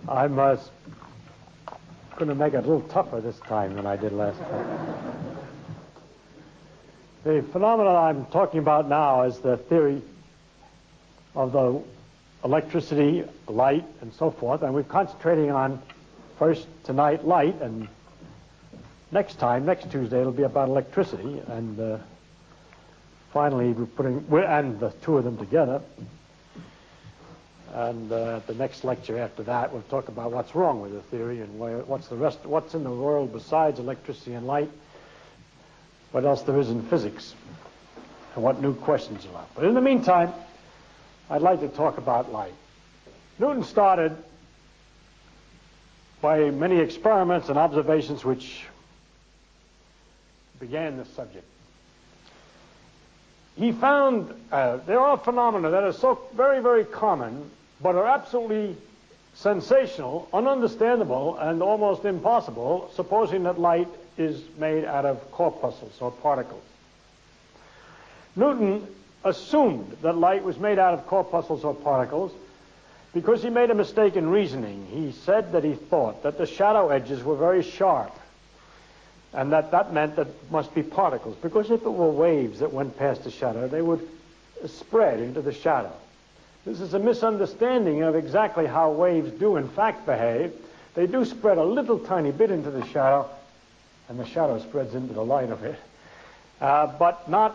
I'm going to make it a little tougher this time than I did last time. The phenomenon I'm talking about now is the theory of the electricity, light, and so forth, and we're concentrating on first tonight light, and next Tuesday, it'll be about electricity, and finally and the two of them together. And the next lecture after that, we'll talk about what's wrong with the theory and what's in the world besides electricity and light, what else there is in physics, and what new questions are. But in the meantime, I'd like to talk about light. Newton started by many experiments and observations which began this subject. He found there are phenomena that are so very, very common, but are absolutely sensational, ununderstandable, and almost impossible, supposing that light is made out of corpuscles or particles. Newton assumed that light was made out of corpuscles or particles because he made a mistake in reasoning. He said that he thought that the shadow edges were very sharp, and that meant that it must be particles, because if it were waves that went past the shadow, they would spread into the shadow. This is a misunderstanding of exactly how waves do in fact behave. They do spread a little tiny bit into the shadow, and the shadow spreads into the light of it, but not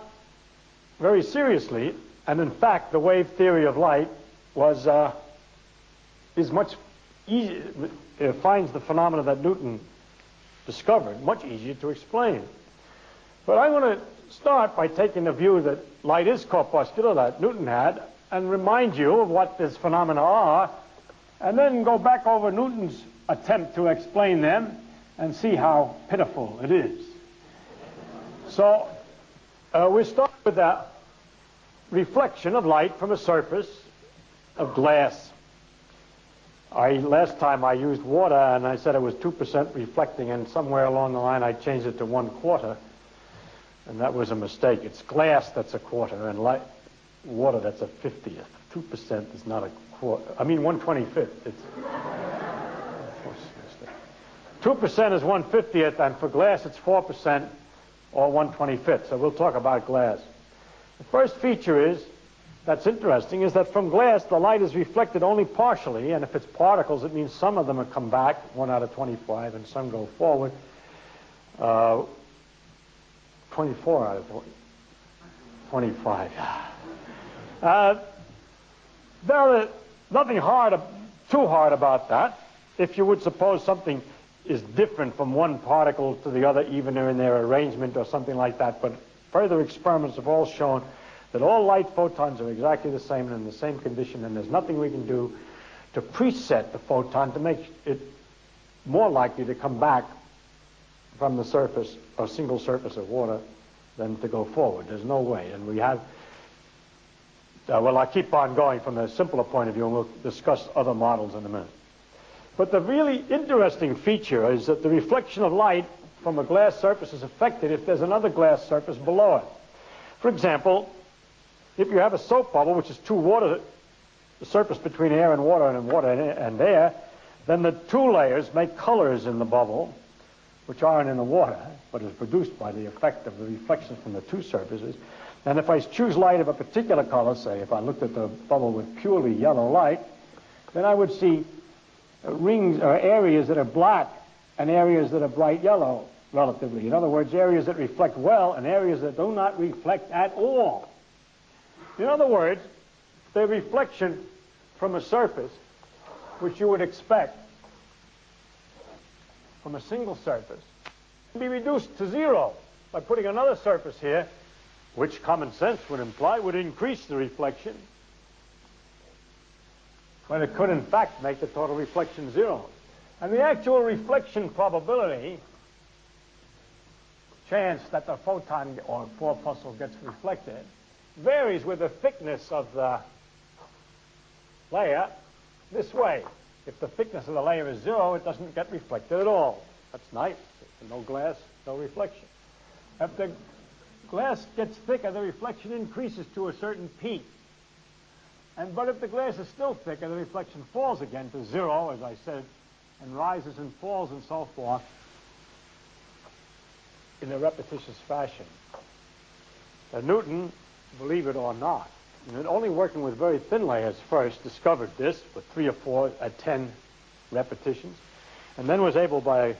very seriously. And in fact, the wave theory of light is much easier. It finds the phenomena that Newton discovered much easier to explain. But I want to start by taking the view that light is corpuscular that Newton had, and remind you of what these phenomena are, and then go back over Newton's attempt to explain them and see how pitiful it is. So we start with the reflection of light from a surface of glass. Last time I used water, and I said it was 2% reflecting, and somewhere along the line I changed it to 1/4, and that was a mistake. It's glass that's a quarter, and water that's a 50th. 2% is not a quarter. I mean 1/25th. 2% is 1/50th, and for glass it's 4% or 1/25th. So we'll talk about glass. The first feature that's interesting is that from glass the light is reflected only partially, and if it's particles it means some of them come back, 1 out of 25, and some go forward. 24 out of 25. There's nothing too hard about that. If you would suppose something is different from one particle to the other, even in their arrangement or something like that, but further experiments have all shown that all light photons are exactly the same and in the same condition, and there's nothing we can do to preset the photon to make it more likely to come back from the surface, a single surface of water, than to go forward. There's no way. And we have, well, I'll keep on going from a simpler point of view, and we'll discuss other models in a minute. But the really interesting feature is that the reflection of light from a glass surface is affected if there's another glass surface below it. For example, if you have a soap bubble, which is the surface between air and water and air, then the two layers make colors in the bubble, which aren't in the water, but is produced by the effect of the reflection from the two surfaces. And if I choose light of a particular color, say if I looked at the bubble with purely yellow light, then I would see rings or areas that are black and areas that are bright yellow, relatively. In other words, areas that reflect well and areas that do not reflect at all. In other words, the reflection from a surface, which you would expect from a single surface, can be reduced to zero by putting another surface here, which common sense would imply would increase the reflection, when it could in fact make the total reflection zero. And the actual reflection probability, chance that the photon or corpuscle gets reflected, varies with the thickness of the layer this way. If the thickness of the layer is 0, it doesn't get reflected at all. That's nice. No glass, no reflection. If the glass gets thicker, the reflection increases to a certain peak. But if the glass is still thicker, the reflection falls again to zero, as I said, and rises and falls and so forth in a repetitious fashion. Newton, believe it or not, only working with very thin layers first, discovered this with 3 or 4 at 10 repetitions, and then was able by a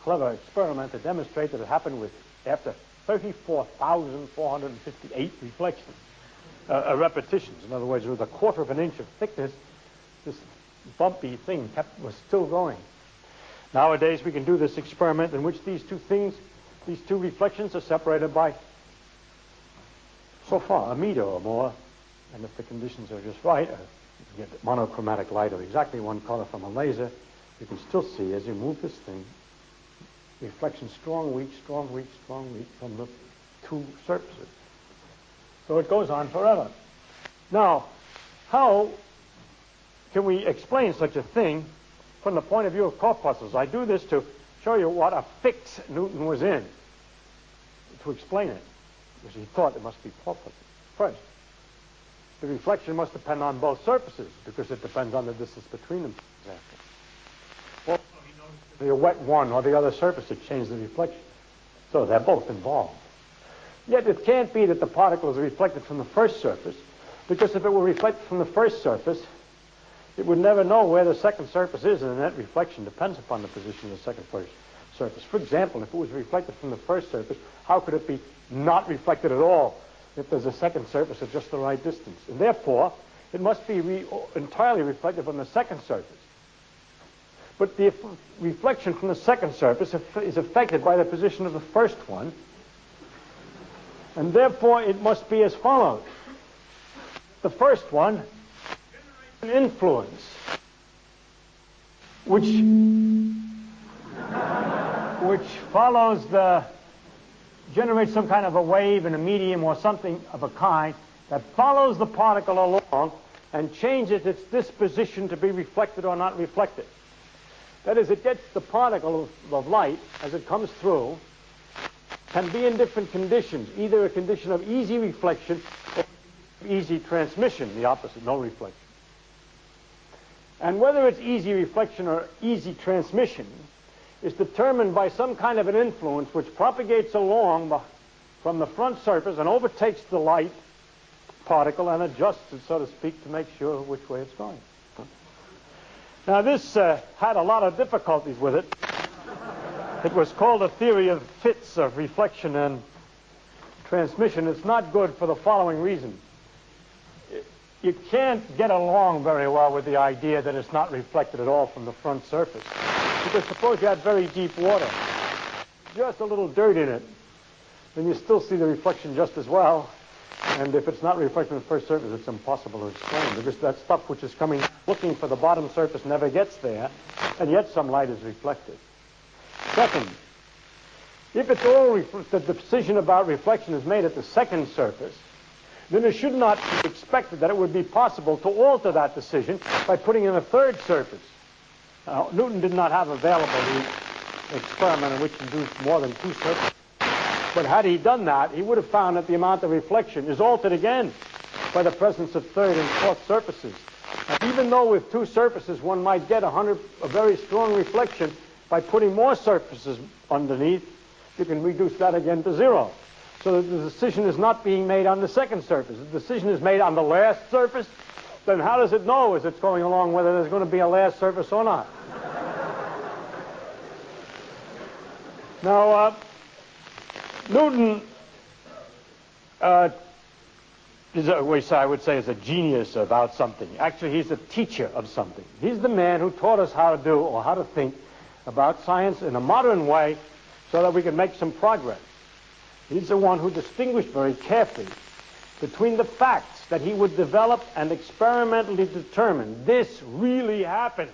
clever experiment to demonstrate that it happened after 34,458 repetitions. In other words, with a quarter of an inch of thickness, this bumpy thing was still going. Nowadays, we can do this experiment in which these two reflections are separated by so far a meter or more, and if the conditions are just right, you get monochromatic light of exactly one color from a laser, you can still see as you move this thing, reflection strong, weak, strong, weak, strong, weak from the two surfaces. So it goes on forever. Now, how can we explain such a thing from the point of view of corpuscles? I do this to show you what a fix Newton was in, to explain it, because he thought it must be corpuscles. First, the reflection must depend on both surfaces, because it depends on the distance between them, for example. Also, he noticed the wet one or the other surface to change the reflection. So they're both involved. Yet it can't be that the particle is reflected from the first surface, because if it were reflected from the first surface, it would never know where the second surface is, and the net reflection depends upon the position of the second first surface. For example, if it was reflected from the first surface, how could it be not reflected at all if there's a second surface at just the right distance? And therefore, it must be entirely reflected from the second surface. But the reflection from the second surface is affected by the position of the first one, and therefore it must be as follows. The first one generates an influence which generates some kind of a wave in a medium or something of a kind that follows the particle along and changes its disposition to be reflected or not reflected. That is, it gets the particle of light as it comes through, can be in different conditions, either a condition of easy reflection or easy transmission, the opposite, no reflection. And whether it's easy reflection or easy transmission is determined by some kind of an influence which propagates along from the front surface and overtakes the light particle and adjusts it, so to speak, to make sure which way it's going. Now, this had a lot of difficulties with it. It was called a theory of fits of reflection and transmission. It's not good for the following reason. You can't get along very well with the idea that it's not reflected at all from the front surface. Because suppose you had very deep water, just a little dirt in it, then you still see the reflection just as well. And if it's not reflected on the first surface, it's impossible to explain, because that stuff which is coming, looking for the bottom surface never gets there, and yet some light is reflected. Second, if it's all the decision about reflection is made at the second surface, then it should not be expected that it would be possible to alter that decision by putting in a third surface. Now, Newton did not have available the experiment in which he used more than two surfaces. But had he done that, he would have found that the amount of reflection is altered again by the presence of third and fourth surfaces. And even though with two surfaces one might get a very strong reflection, by putting more surfaces underneath, you can reduce that again to zero. So that the decision is not being made on the second surface. The decision is made on the last surface. Then how does it know as it's going along whether there's going to be a last surface or not? Now, Newton I would say is a genius about something. Actually, he's a teacher of something. He's the man who taught us how to do or how to think about science in a modern way so that we can make some progress. He's the one who distinguished very carefully between the facts that he would develop and experimentally determine this really happened.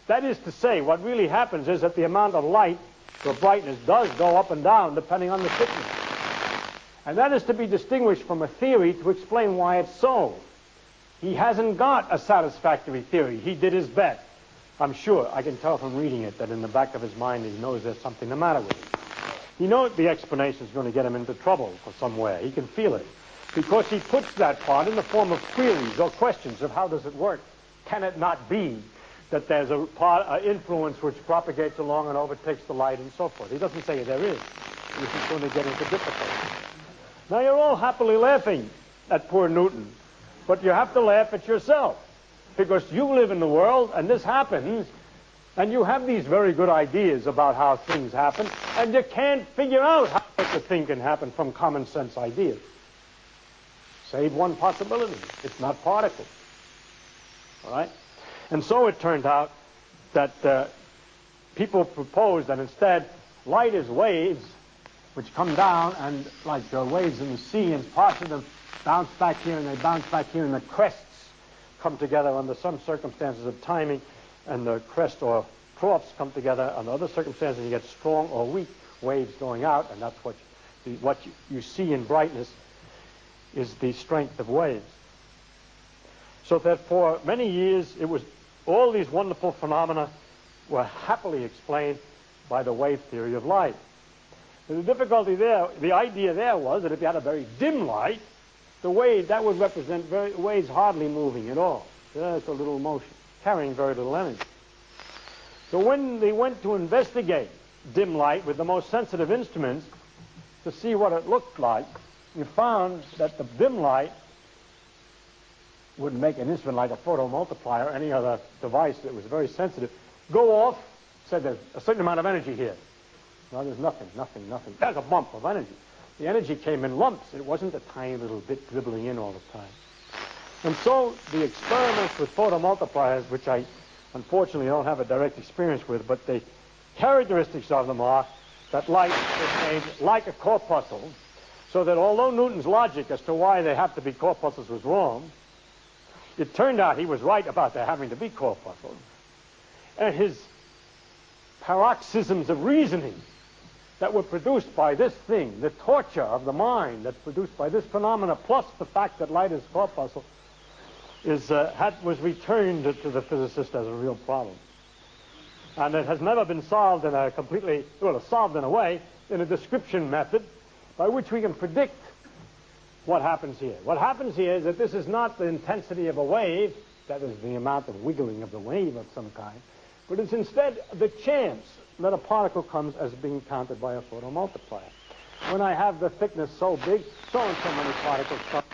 That is to say, what really happens is that the amount of light or brightness does go up and down depending on the thickness. And that is to be distinguished from a theory to explain why it's so. He hasn't got a satisfactory theory. He did his best. I'm sure, I can tell from reading it, that in the back of his mind he knows there's something the matter with him. He knows the explanation is going to get him into trouble for somewhere. He can feel it. because he puts that part in the form of queries or questions of how does it work. Can it not be that there's a influence which propagates along and overtakes the light and so forth? He doesn't say there is. This is going to get into difficulty. Now you're all happily laughing at poor Newton, but you have to laugh at yourself, because you live in the world and this happens, and you have these very good ideas about how things happen, and you can't figure out how such a thing can happen from common sense ideas. Save one possibility. It's not particles. All right? And so it turned out that people proposed that instead light is waves which come down, and like waves in the sea, and parts of them bounce back here and they bounce back here, and the crests come together under some circumstances of timing, and the crest or troughs come together under other circumstances, and you get strong or weak waves going out, and that's what you see in brightness is the strength of waves. So that for many years, it was all these wonderful phenomena were happily explained by the wave theory of light. The difficulty there, the idea there was that if you had a very dim light, the wave, that would represent waves hardly moving at all. Just a little motion, carrying very little energy. So when they went to investigate dim light with the most sensitive instruments to see what it looked like, you found that the dim light wouldn't make an instrument like a photomultiplier or any other device that was very sensitive go off, said there's a certain amount of energy here. No, there's nothing. There's a bump of energy. The energy came in lumps. It wasn't a tiny little bit dribbling in all the time. And so the experiments with photomultipliers, which I unfortunately don't have a direct experience with, but the characteristics of them are that light is made like a corpuscle, so that although Newton's logic as to why they have to be corpuscles was wrong, it turned out he was right about there having to be corpuscles. And his paroxysms of reasoning that were produced by this thing, the torture of the mind that's produced by this phenomena, plus the fact that light is corpuscle, was returned to the physicist as a real problem. And it has never been solved in a completely, well, it's solved in a way, in a description method by which we can predict what happens here. What happens here is that this is not the intensity of a wave, that is the amount of wiggling of the wave of some kind, but it's instead the chance that a particle comes as being counted by a photomultiplier. When I have the thickness so big, so and so many particles come,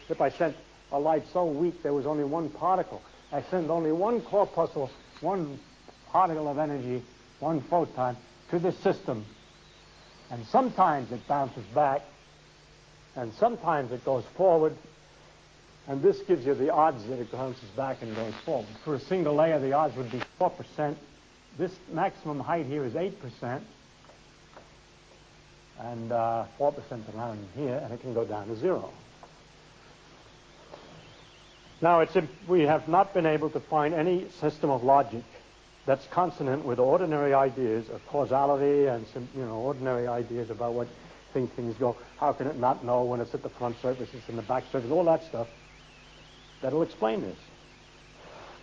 if I sent a light so weak there was only one particle, I send only one corpuscle, one particle of energy, one photon to the system, and sometimes it bounces back, and sometimes it goes forward, and this gives you the odds that it bounces back and goes forward. For a single layer, the odds would be 4%. This maximum height here is 8%, and 4% around here, and it can go down to 0. Now, we have not been able to find any system of logic that's consonant with ordinary ideas of causality and ordinary ideas about what things go. How can it not know when it's at the front surface, it's in the back surface, all that stuff that'll explain this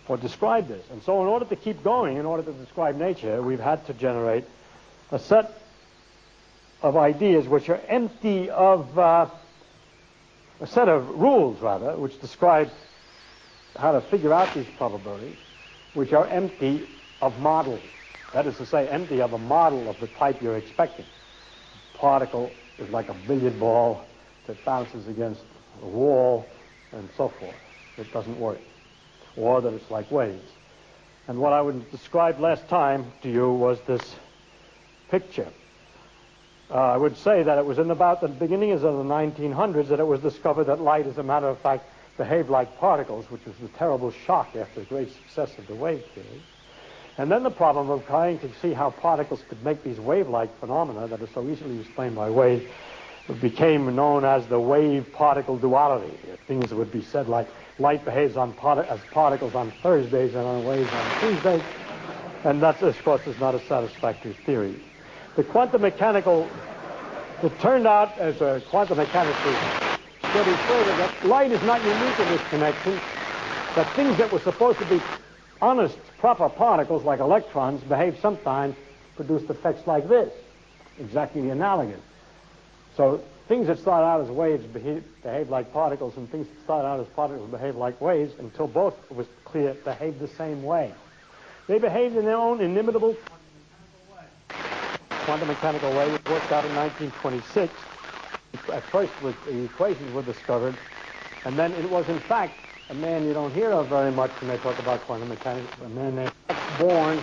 or describe this. And so in order to keep going, in order to describe nature, we've had to generate a set of ideas which are empty of a set of rules, rather, which describe how to figure out these probabilities, which are empty of models. That is to say, empty of a model of the type you're expecting. A particle is like a billiard ball that bounces against a wall and so forth. It doesn't work. Or that it's like waves. And what I would describe last time to you was this picture. I would say that it was in about the beginnings of the 1900s that it was discovered that light, as a matter of fact, behaved like particles, which was the terrible shock after the great success of the wave theory. And then the problem of trying to see how particles could make these wave-like phenomena that are so easily explained by waves became known as the wave-particle duality. Things would be said like light behaves as particles on Thursdays and on waves on Tuesdays, and that, of course, is not a satisfactory theory. The quantum mechanical, it turned out as a quantum mechanics study further that light is not unique in this connection, that things that were supposed to be honest, proper particles like electrons behave sometimes, produced effects like this, exactly analogous. So things that start out as waves behave like particles, and things that start out as particles behave like waves, until both, it was clear, behave the same way. They behaved in their own inimitable quantum mechanical way. It worked out in 1926. At first, the equations were discovered, and then it was, in fact, a man you don't hear of very much when they talk about quantum mechanics, a man named Max Born,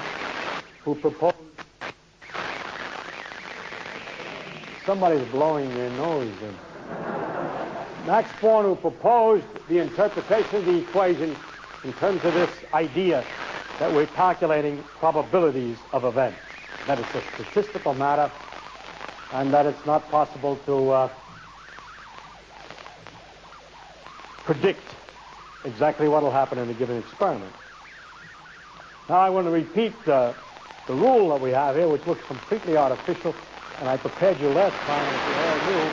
who proposed... Somebody's blowing their nose in. Max Born, who proposed the interpretation of the equation in terms of this idea that we're calculating probabilities of events, that it's a statistical matter, and that it's not possible to predict exactly what will happen in a given experiment. Now I want to repeat the rule that we have here, which looks completely artificial, and I prepared you last time, as you all knew.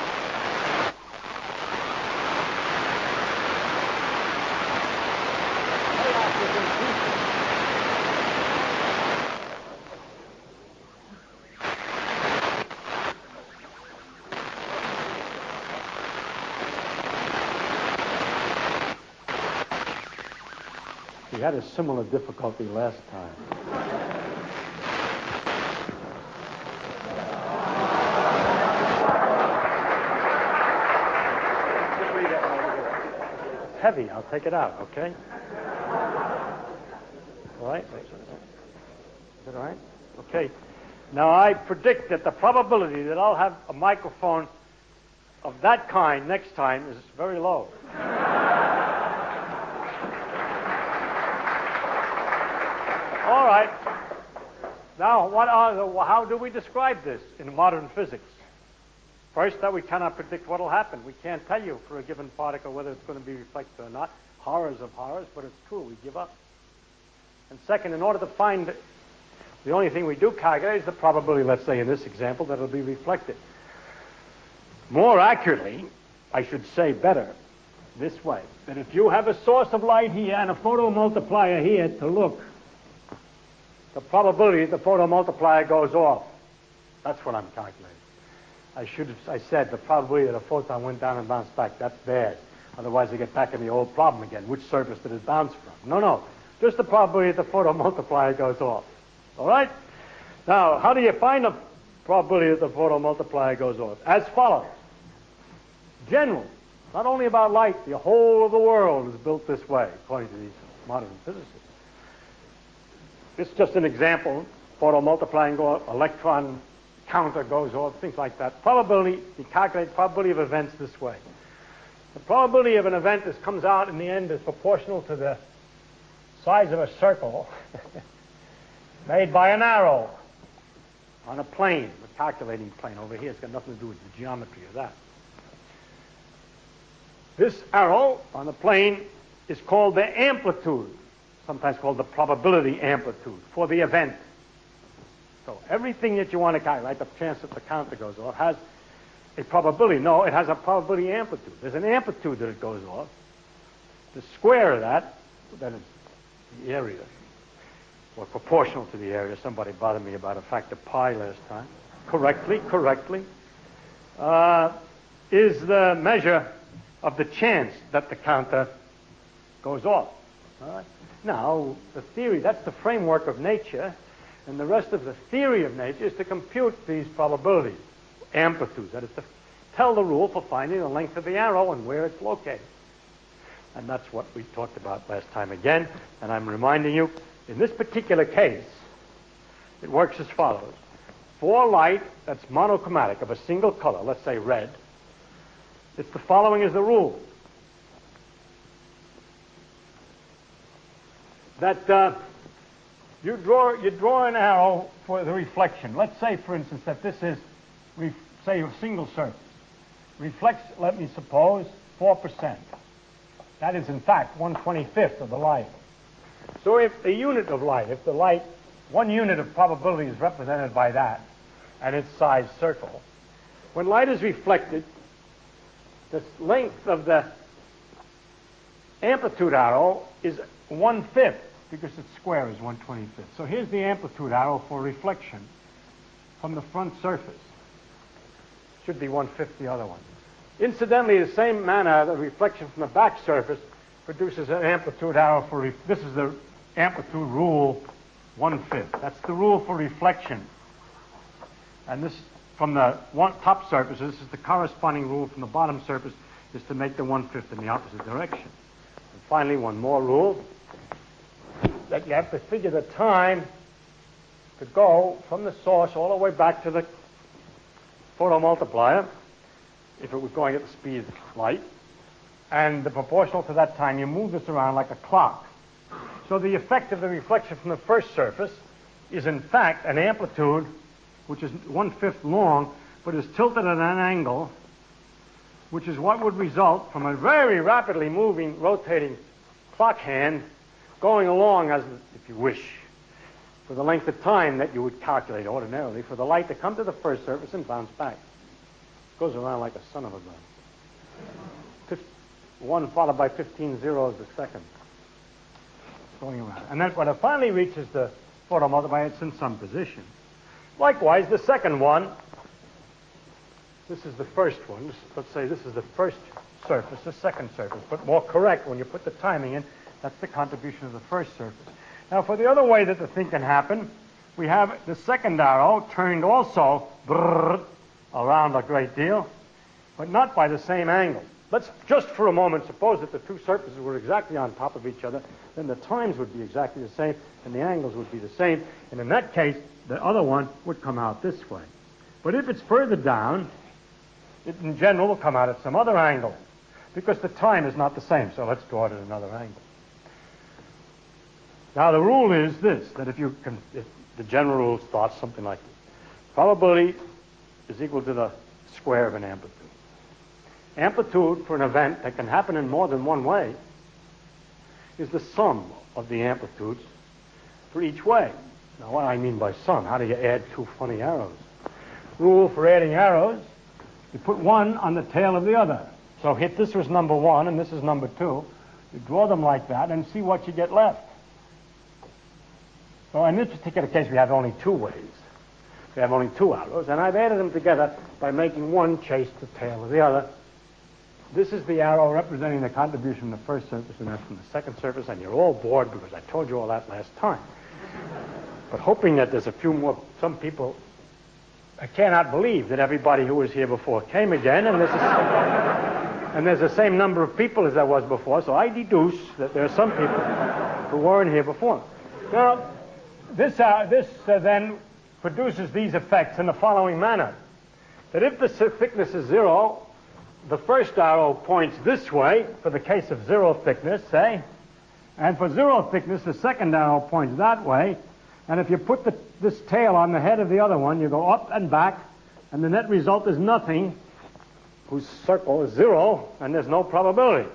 We had a similar difficulty last time. It's heavy. I'll take it out, okay? All right? Is that all right? Okay. Now, I predict that the probability that I'll have a microphone of that kind next time is very low. All right. Now, how do we describe this in modern physics? First, that we cannot predict what will happen. We can't tell you for a given particle whether it's going to be reflected or not. Horrors of horrors, but it's true. We give up. And second, in order to find the only thing we do calculate is the probability, let's say in this example, that it'll be reflected. More accurately, I should say better, this way, that if you have a source of light here and a photomultiplier here to look, the probability the photomultiplier goes off. That's what I'm calculating. I said the probability that a photon went down and bounced back. That's bad. Otherwise, I get back in the old problem again. Which surface did it bounce from? No. Just the probability that the photomultiplier goes off. All right? Now, how do you find the probability that the photomultiplier goes off? As follows. General. Not only about light, the whole of the world is built this way, according to these modern physicists. This is just an example. Photomultiplying goes off, electron counter goes off, things like that. Probability, you calculate probability of events this way. The probability of an event that comes out in the end is proportional to the size of a circle made by an arrow on a plane, a calculating plane over here. It's got nothing to do with the geometry of that. This arrow on the plane is called the amplitude, sometimes called the probability amplitude for the event. So everything that you want to calculate, the chance that the counter goes off, has a probability. No, it has a probability amplitude. There's an amplitude that it goes off. The square of that is the area, or proportional to the area. Somebody bothered me about a factor pi last time. Correctly, is the measure of the chance that the counter goes off. All right? Now, the theory, that's the framework of nature, and the rest of the theory of nature is to compute these probabilities, amplitudes. That is to tell the rule for finding the length of the arrow and where it's located. And that's what we talked about last time again. And I'm reminding you, in this particular case, it works as follows. For light that's monochromatic, of a single color, let's say red, it's the following is the rule. That you draw an arrow for the reflection. Let's say, for instance, that this is, say, a single surface. Reflects, let me suppose, 4%. That is, in fact, 1/25th of the light. So if the unit of light, if the light, 1 unit of probability is represented by that, and its size circle, when light is reflected, the length of the amplitude arrow is 1/5, because its square is 1/25. So here's the amplitude arrow for reflection from the front surface. Should be 1/5 the other one. Incidentally, the same manner, the reflection from the back surface produces an amplitude arrow for, this is the amplitude rule 1/5. That's the rule for reflection. And this, from the top surface, this is the corresponding rule from the bottom surface, is to make the 1/5 in the opposite direction. And finally, one more rule, that you have to figure the time to go from the source all the way back to the photomultiplier, if it was going at the speed of light, and the proportional to that time, you move this around like a clock. So the effect of the reflection from the first surface is in fact an amplitude which is 1/5 long, but is tilted at an angle, which is what would result from a very rapidly moving, rotating clock hand going along, as if you wish, for the length of time that you would calculate ordinarily for the light to come to the first surface and bounce back. It goes around like a son of a gun. 1 followed by 15 zeros a second. It's going around. And then when it finally reaches the photomultiplier, it's in some position. Likewise, the second one, this is the first one. Let's say this is the first surface, the second surface, but more correct when you put the timing in. That's the contribution of the first surface. Now, for the other way that the thing can happen, we have the second arrow turned also around a great deal, but not by the same angle. Let's just for a moment suppose that the two surfaces were exactly on top of each other, then the times would be exactly the same, and the angles would be the same, and in that case, the other one would come out this way. But if it's further down, it in general will come out at some other angle, because the time is not the same, so let's draw it at another angle. Now, the rule is this, that if the general rule starts something like this. Probability is equal to the square of an amplitude. Amplitude for an event that can happen in more than one way is the sum of the amplitudes for each way. Now, what do I mean by sum? How do you add two funny arrows? Rule for adding arrows, you put one on the tail of the other. So this was number 1 and this is number 2. You draw them like that and see what you get left. So in this particular case, we have only 2 ways. We have only 2 arrows, and I've added them together by making one chase the tail of the other. This is the arrow representing the contribution from the first surface, and that's from the second surface, and you're all bored because I told you all that last time. But hoping that there's some people, I cannot believe that everybody who was here before came again, and there's the same number of people as there was before, so I deduce that there are some people who weren't here before. Now, this then produces these effects in the following manner. That if the thickness is 0, the first arrow points this way, for the case of 0 thickness, say, and for 0 thickness, the second arrow points that way, and if you put this tail on the head of the other one, you go up and back, and the net result is nothing, whose circle is 0, and there's no probability.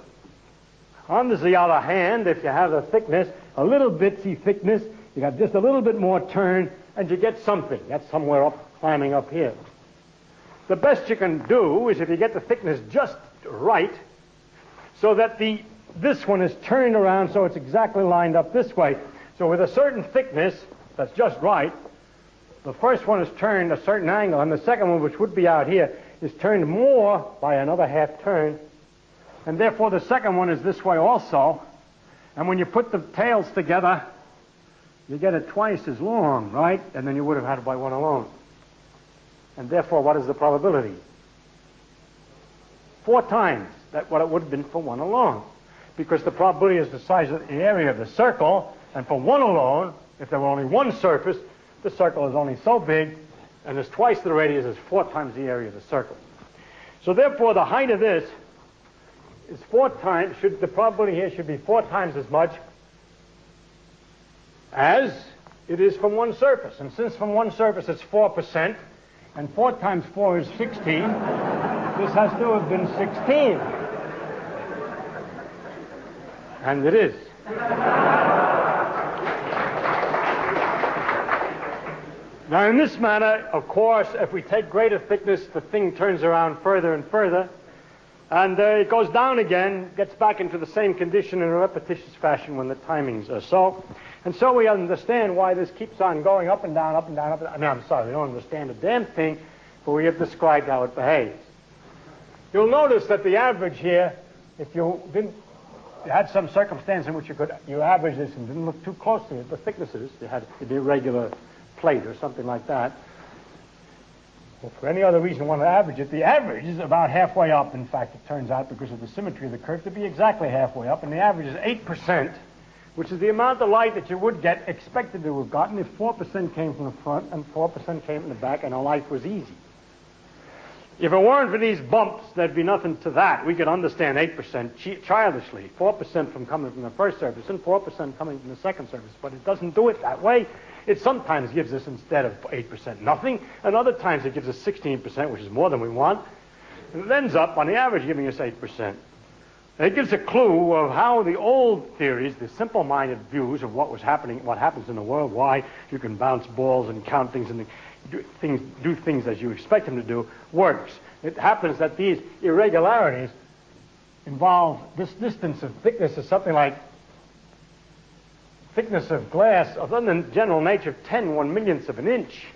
On the other hand, if you have the thickness, a little bitsy thickness, you got just a little bit more turn, and you get something. That's somewhere up, climbing up here. The best you can do is if you get the thickness just right, so that this one is turned around so it's exactly lined up this way. So with a certain thickness that's just right, the first one is turned a certain angle, and the second one, which would be out here, is turned more by another half turn, and therefore the second one is this way also. And when you put the tails together, you get it twice as long, right? And then you would have had it by one alone. And therefore, what is the probability? 4 times what it would have been for one alone. Because the probability is the size of the area of the circle, and for one alone, if there were only one surface, the circle is only so big, and there's twice the radius is 4 times the area of the circle. So therefore, the height of this is 4 times, the probability here should be 4 times as much as it is from one surface. And since from one surface it's 4%, and 4 times 4 is 16, this has to have been 16. And it is. Now, in this manner, of course, if we take greater thickness, the thing turns around further and further, and it goes down again, gets back into the same condition in a repetitious fashion when the timings are so. And so we understand why this keeps on going up and down, up and down, up and down. I mean, I'm sorry, we don't understand a damn thing, but we have described how it behaves. you'll notice that the average here, if you had some circumstance in which you average this and didn't look too closely at the thicknesses, you had an irregular plate or something like that, or for any other reason you want to average it, the average is about halfway up. In fact, it turns out, because of the symmetry of the curve, to be exactly halfway up, and the average is 8%, which is the amount of light that you would get expected to have gotten if 4% came from the front and 4% came from the back, and our life was easy. If it weren't for these bumps, there'd be nothing to that. We could understand 8% childishly, 4% from coming from the first surface and 4% coming from the second surface, but it doesn't do it that way. It sometimes gives us, instead of 8%, nothing, and other times it gives us 16%, which is more than we want, and it ends up, on the average, giving us 8%. And it gives a clue of how the old theories, the simple-minded views of what was happening, what happens in the world, why you can bounce balls and count things and do things as you expect them to do, works. It happens that these irregularities involve this distance of thickness is something like thickness of glass of the general nature of 10 1/millionths of an inch.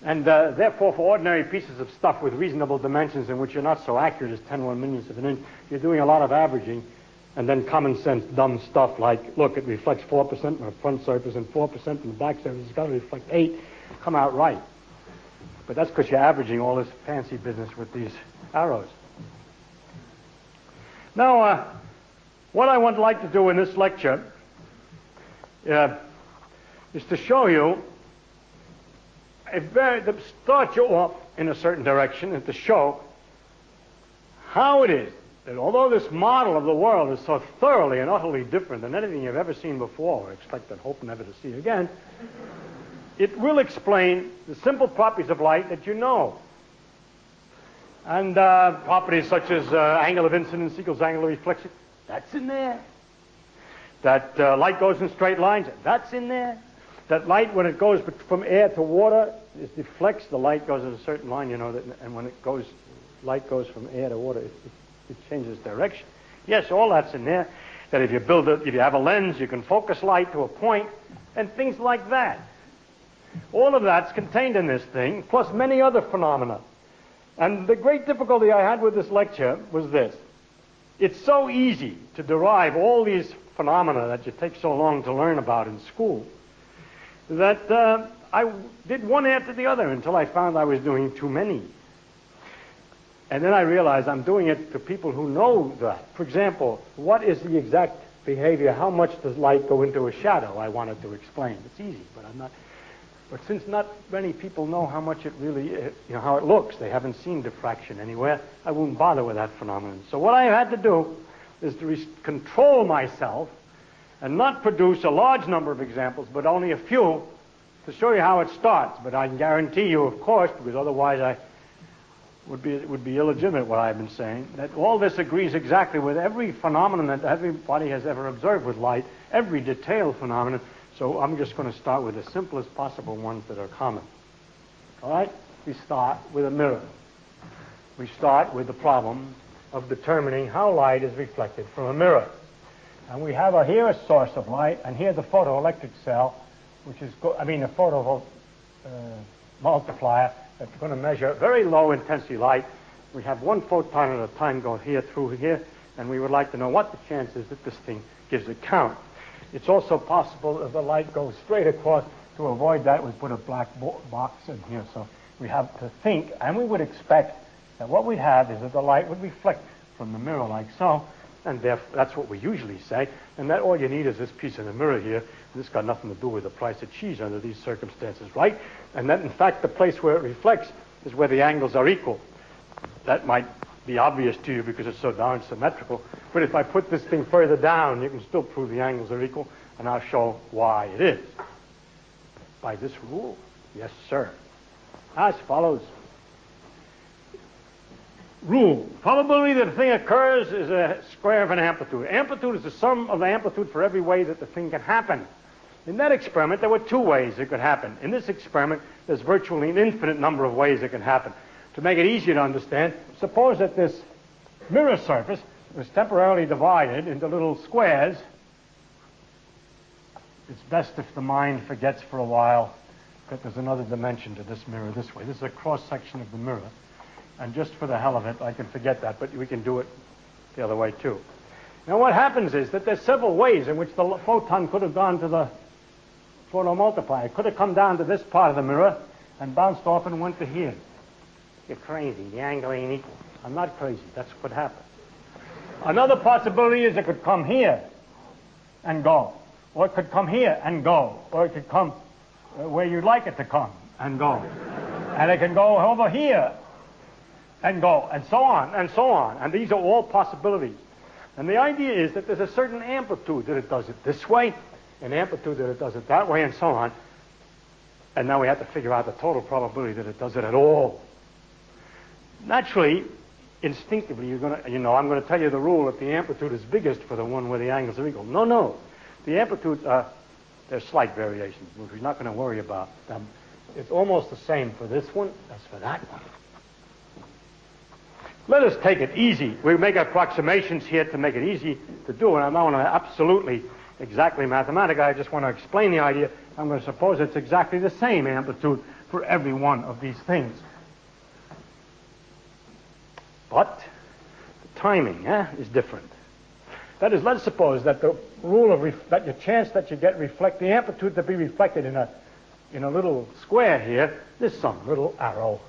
And therefore, for ordinary pieces of stuff with reasonable dimensions in which you're not so accurate as 10 1/millionths of an inch, you're doing a lot of averaging, and then common sense dumb stuff like, look, it reflects 4% on the front surface and 4% on the back surface. It's got to reflect 8. Come out right. But that's because you're averaging all this fancy business with these arrows. Now, what I would like to do in this lecture is to show you, to start you off in a certain direction and to show how it is that although this model of the world is so thoroughly and utterly different than anything you've ever seen before or expect and hope never to see again, it will explain the simple properties of light that you know. And properties such as angle of incidence equals angle of reflection, that's in there. That light goes in straight lines, that's in there. That light, when it goes from air to water, it deflects. The light goes in a certain line, you know, and when light goes from air to water, it changes direction. Yes, all that's in there. That if you have a lens, you can focus light to a point, and things like that. All of that's contained in this thing, plus many other phenomena. And the great difficulty I had with this lecture was this. It's so easy to derive all these phenomena that you take so long to learn about in school that I did one after the other until I found I was doing too many. And then I realized I'm doing it to people who know that. For example, what is the exact behavior? How much does light go into a shadow? I wanted to explain. It's easy, but I'm not. But since not many people know how much it really, how it looks, they haven't seen diffraction anywhere, I wouldn't bother with that phenomenon. So what I had to do is to control myself and not produce a large number of examples, but only a few, to show you how it starts. But I can guarantee you, of course, because otherwise it would be illegitimate what I've been saying, that all this agrees exactly with every phenomenon that everybody has ever observed with light, every detailed phenomenon. So I'm just going to start with the simplest possible ones that are common. All right? We start with a mirror. We start with the problem of determining how light is reflected from a mirror. And we have here a source of light, and here the photoelectric cell, which is, a photo multiplier that's going to measure very low intensity light. We have one photon at a time go here through here, and we would like to know what the chance is that this thing gives a count. It's also possible if the light goes straight across. To avoid that, we put a black box in here. So we have to think, and we would expect that what we have is that the light would reflect from the mirror like so, and that's what we usually say, and that all you need is this piece in the mirror here. This got nothing to do with the price of cheese under these circumstances, right? And that, in fact, the place where it reflects is where the angles are equal. That might be obvious to you because it's so darn symmetrical, but if I put this thing further down, you can still prove the angles are equal, and I'll show why it is. By this rule. Yes, sir. As follows. Rule. Probability that a thing occurs is a square of an amplitude. Amplitude is the sum of the amplitude for every way that the thing can happen. In that experiment, there were two ways it could happen. In this experiment, there's virtually an infinite number of ways it can happen. To make it easier to understand, suppose that this mirror surface was temporarily divided into little squares. It's best if the mind forgets for a while that there's another dimension to this mirror this way. This is a cross-section of the mirror. And just for the hell of it, I can forget that, but we can do it the other way too. Now what happens is that there's several ways in which the photon could have gone to the photomultiplier. It could have come down to this part of the mirror and bounced off and went to here. You're crazy. The angle ain't equal. I'm not crazy. That's what happened. Another possibility is it could come here and go. Or it could come here and go. Or it could come where you'd like it to come and go. And it can go over here and go, and so on, and so on. And these are all possibilities. And the idea is that there's a certain amplitude that it does it this way, an amplitude that it does it that way, and so on. And now we have to figure out the total probability that it does it at all. Naturally, instinctively, you're going to, I'm going to tell you the rule that the amplitude is biggest for the one where the angles are equal. No. The amplitude, there's slight variations, which we're not going to worry about them. It's almost the same for this one as for that one. Let us take it easy. We make approximations here to make it easy to do, and I'm not going to absolutely exactly mathematical. I just want to explain the idea. I'm going to suppose it's exactly the same amplitude for every one of these things. But the timing is different. That is, let's suppose that the rule of that your chance that you get the amplitude to be reflected in a little square here, there's some little arrow.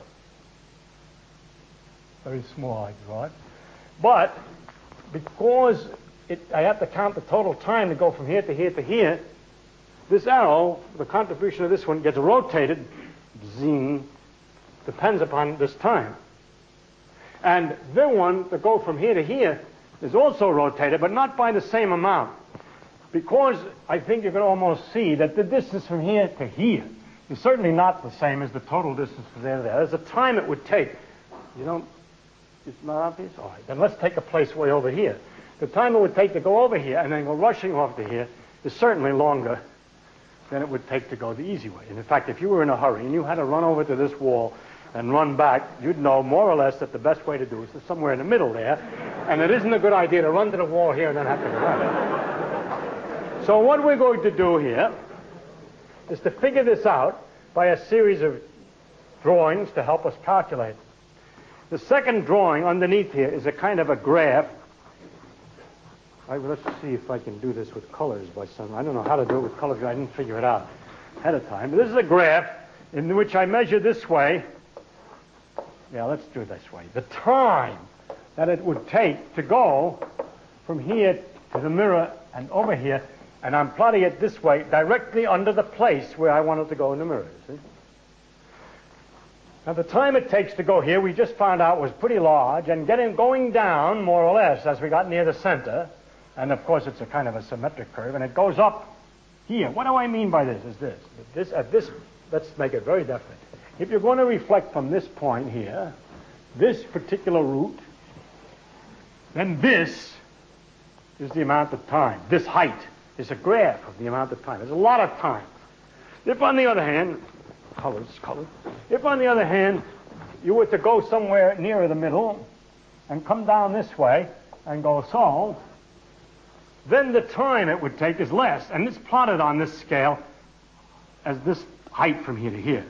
Very small, I draw it. But because I have to count the total time to go from here to here to here, this arrow, the contribution of this one, gets rotated, zing, depends upon this time. And the one to go from here to here is also rotated, but not by the same amount. Because I think you can almost see that the distance from here to here is certainly not the same as the total distance from there to there. There's a time it would take. It's not obvious? All right, then let's take a place way over here. The time it would take to go over here and then go rushing off to here is certainly longer than it would take to go the easy way. And in fact, if you were in a hurry and you had to run over to this wall and run back, you'd know more or less that the best way to do it is somewhere in the middle there. And it isn't a good idea to run to the wall here and then have to go back. So what we're going to do here is to figure this out by a series of drawings to help us calculate. The second drawing underneath here is a kind of a graph. Let's see if I can do this with colors by some. I don't know how to do it with colors. I didn't figure it out ahead of time. But this is a graph in which I measure this way. Yeah, let's do it this way. The time that it would take to go from here to the mirror and over here, and I'm plotting it this way, directly under the place where I want it to go in the mirror, see? Now, the time it takes to go here, we just found out was pretty large, and going down, more or less, as we got near the center, and of course it's a kind of a symmetric curve, and it goes up here. What do I mean by this is this. Let's make it very definite. If you're going to reflect from this point here, this particular route, then this is the amount of time. This height is a graph of the amount of time. There's a lot of time. If, on the other hand, colors. If, on the other hand, you were to go somewhere nearer the middle and come down this way and go so, then the time it would take is less. And it's plotted on this scale as this height from here to here.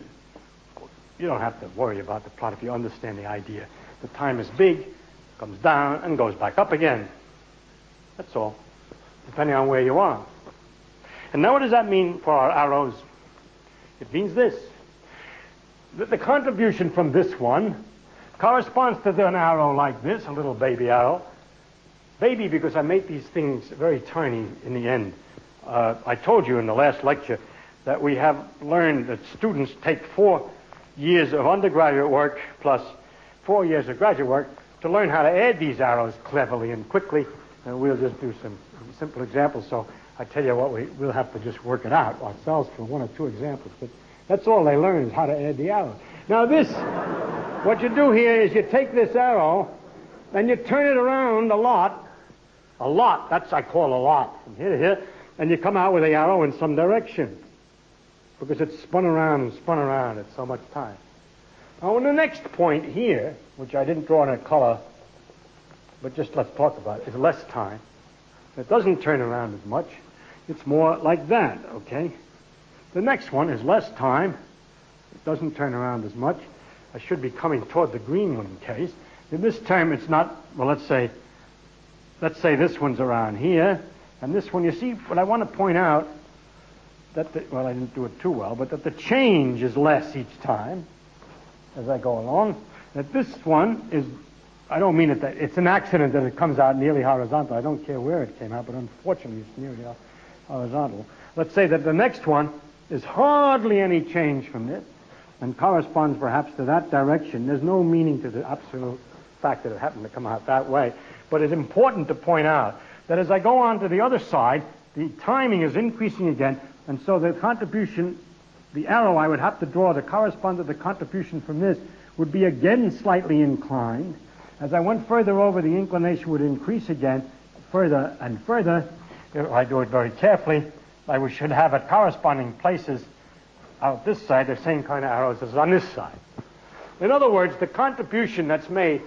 You don't have to worry about the plot if you understand the idea. The time is big, comes down, and goes back up again. That's all, depending on where you are. And now what does that mean for our arrows? It means this. The contribution from this one corresponds to an arrow like this, a little baby arrow. Baby because I make these things very tiny in the end. I told you in the last lecture that we have learned that students take 4 years of undergraduate work plus 4 years of graduate work to learn how to add these arrows cleverly and quickly. And we'll just do some simple examples. So I tell you what, we'll have to just work it out ourselves for 1 or 2 examples. But that's all they learn is how to add the arrows. Now what you do here is you take this arrow and you turn it around a lot, that's I call a lot, from here to here, and you come out with the arrow in some direction because it's spun around at so much time. Now, in the next point here, which I didn't draw in a color, but just let's talk about it, is less time. It doesn't turn around as much. It's more like that, okay? The next one is less time. It doesn't turn around as much. I should be coming toward the green one in case. In this term, it's not, well, let's say this one's around here, and this one, you see, what I want to point out, that well, I didn't do it too well, but that the change is less each time as I go along. That this one is, I don't mean that it's an accident that it comes out nearly horizontal. I don't care where it came out, but unfortunately it's nearly horizontal. Let's say that the next one is hardly any change from this and corresponds perhaps to that direction. There's no meaning to the absolute fact that it happened to come out that way. But it's important to point out that as I go on to the other side, the timing is increasing again, and so the contribution, the arrow I would have to draw to correspond to the contribution from this would be again slightly inclined. As I went further over, the inclination would increase again, further and further. If I do it very carefully, I should have at corresponding places out this side the same kind of arrows as on this side. In other words, the contribution that's made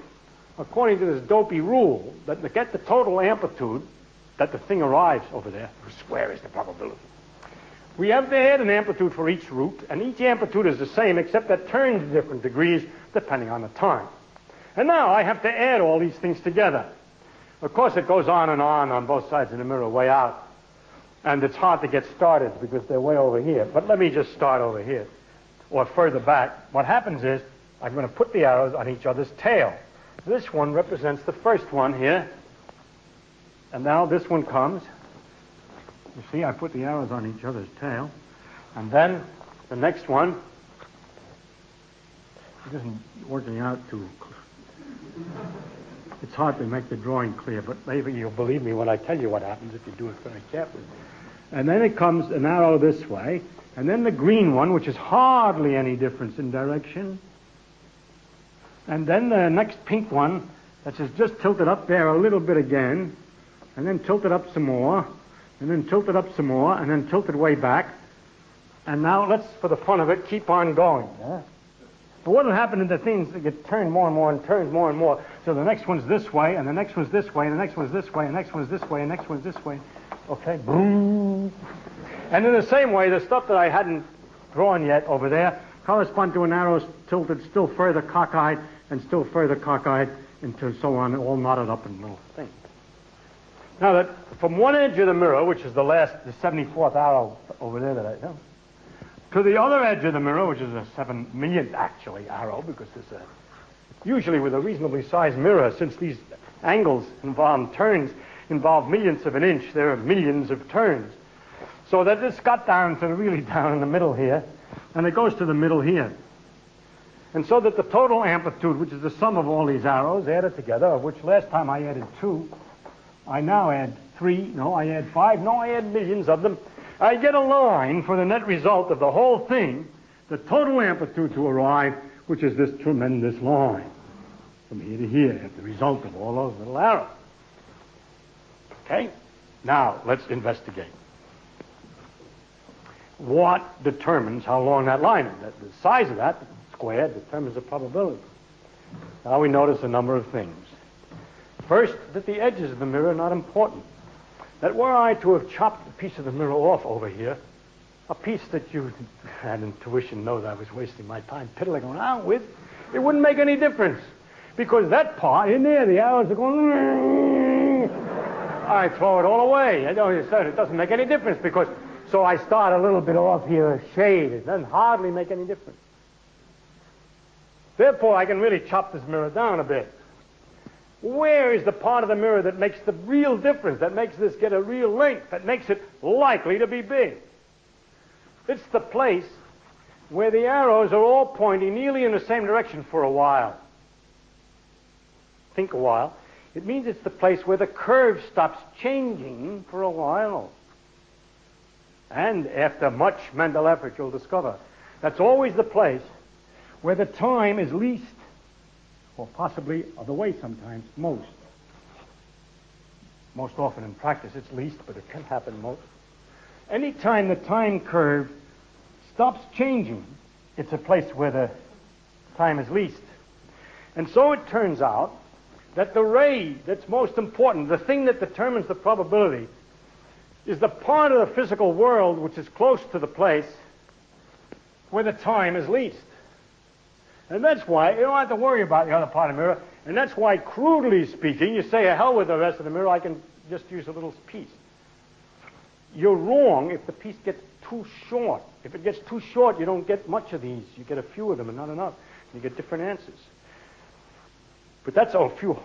according to this dopey rule, that to get the total amplitude that the thing arrives over there, where is the probability? We have to add an amplitude for each root, and each amplitude is the same except that turns in different degrees depending on the time. And now I have to add all these things together. Of course, it goes on both sides of the mirror way out. And it's hard to get started because they're way over here. But let me just start over here or further back. What happens is I'm going to put the arrows on each other's tail. This one represents the first one here. And now this one comes. You see, I put the arrows on each other's tail. And then the next one, it isn't working out too close. It's hard to make the drawing clear, but maybe you'll believe me when I tell you what happens if you do it very carefully. And then it comes an arrow this way, and then the green one, which is hardly any difference in direction. And then the next pink one, that's just tilted up there a little bit again, and then tilted up some more, and then tilted up some more, and then tilted way back. And now let's, for the fun of it, keep on going. Yeah? But what will happen is the things that get turned more and more and turned more and more. So the next one's this way, and the next one's this way, and the next one's this way, and the next one's this way, and the next one's this way. Okay, boom. And in the same way, the stuff that I hadn't drawn yet over there correspond to an arrow tilted still further cockeyed and still further cockeyed until so on, all knotted up in the little thing. Now that from one edge of the mirror, which is the 74th arrow over there that I know, to the other edge of the mirror, which is a 7 millionth actually arrow, because it's usually with a reasonably sized mirror, since these angles involve millionths of an inch, there are millions of turns. So that this got down to really down in the middle here, and it goes to the middle here. And so that the total amplitude, which is the sum of all these arrows added together, of which last time I added 2, I now add 3, no, I add 5, no, I add millions of them. I get a line for the net result of the whole thing, the total amplitude to arrive, which is this tremendous line from here to here, as the result of all those little arrows. Okay? Now, let's investigate. What determines how long that line is? The size of that square determines the probability. Now we notice a number of things. First, that the edges of the mirror are not important. That were I to have chopped a piece of the mirror off over here, a piece that you had intuition know that I was wasting my time piddling around with, it wouldn't make any difference. Because that part in there, the arrows are going, I throw it all away. I know you said it doesn't make any difference because, so I start a little bit off here, a shade. It doesn't hardly make any difference. Therefore, I can really chop this mirror down a bit. Where is the part of the mirror that makes the real difference, that makes this get a real length, that makes it likely to be big? It's the place where the arrows are all pointing nearly in the same direction for a while. Think a while. It means it's the place where the curve stops changing for a while. And after much mental effort, you'll discover that's always the place where the time is least, or possibly, the way sometimes, most. Most often in practice it's least, but it can happen most. Anytime the time curve stops changing, it's a place where the time is least. And so it turns out that the ray that's most important, the thing that determines the probability, is the part of the physical world which is close to the place where the time is least. And that's why you don't have to worry about the other part of the mirror. And that's why, crudely speaking, you say, hell with the rest of the mirror, I can just use a little piece. You're wrong if the piece gets too short. If it gets too short, you don't get much of these. You get a few of them and not enough. You get different answers. But that's a few,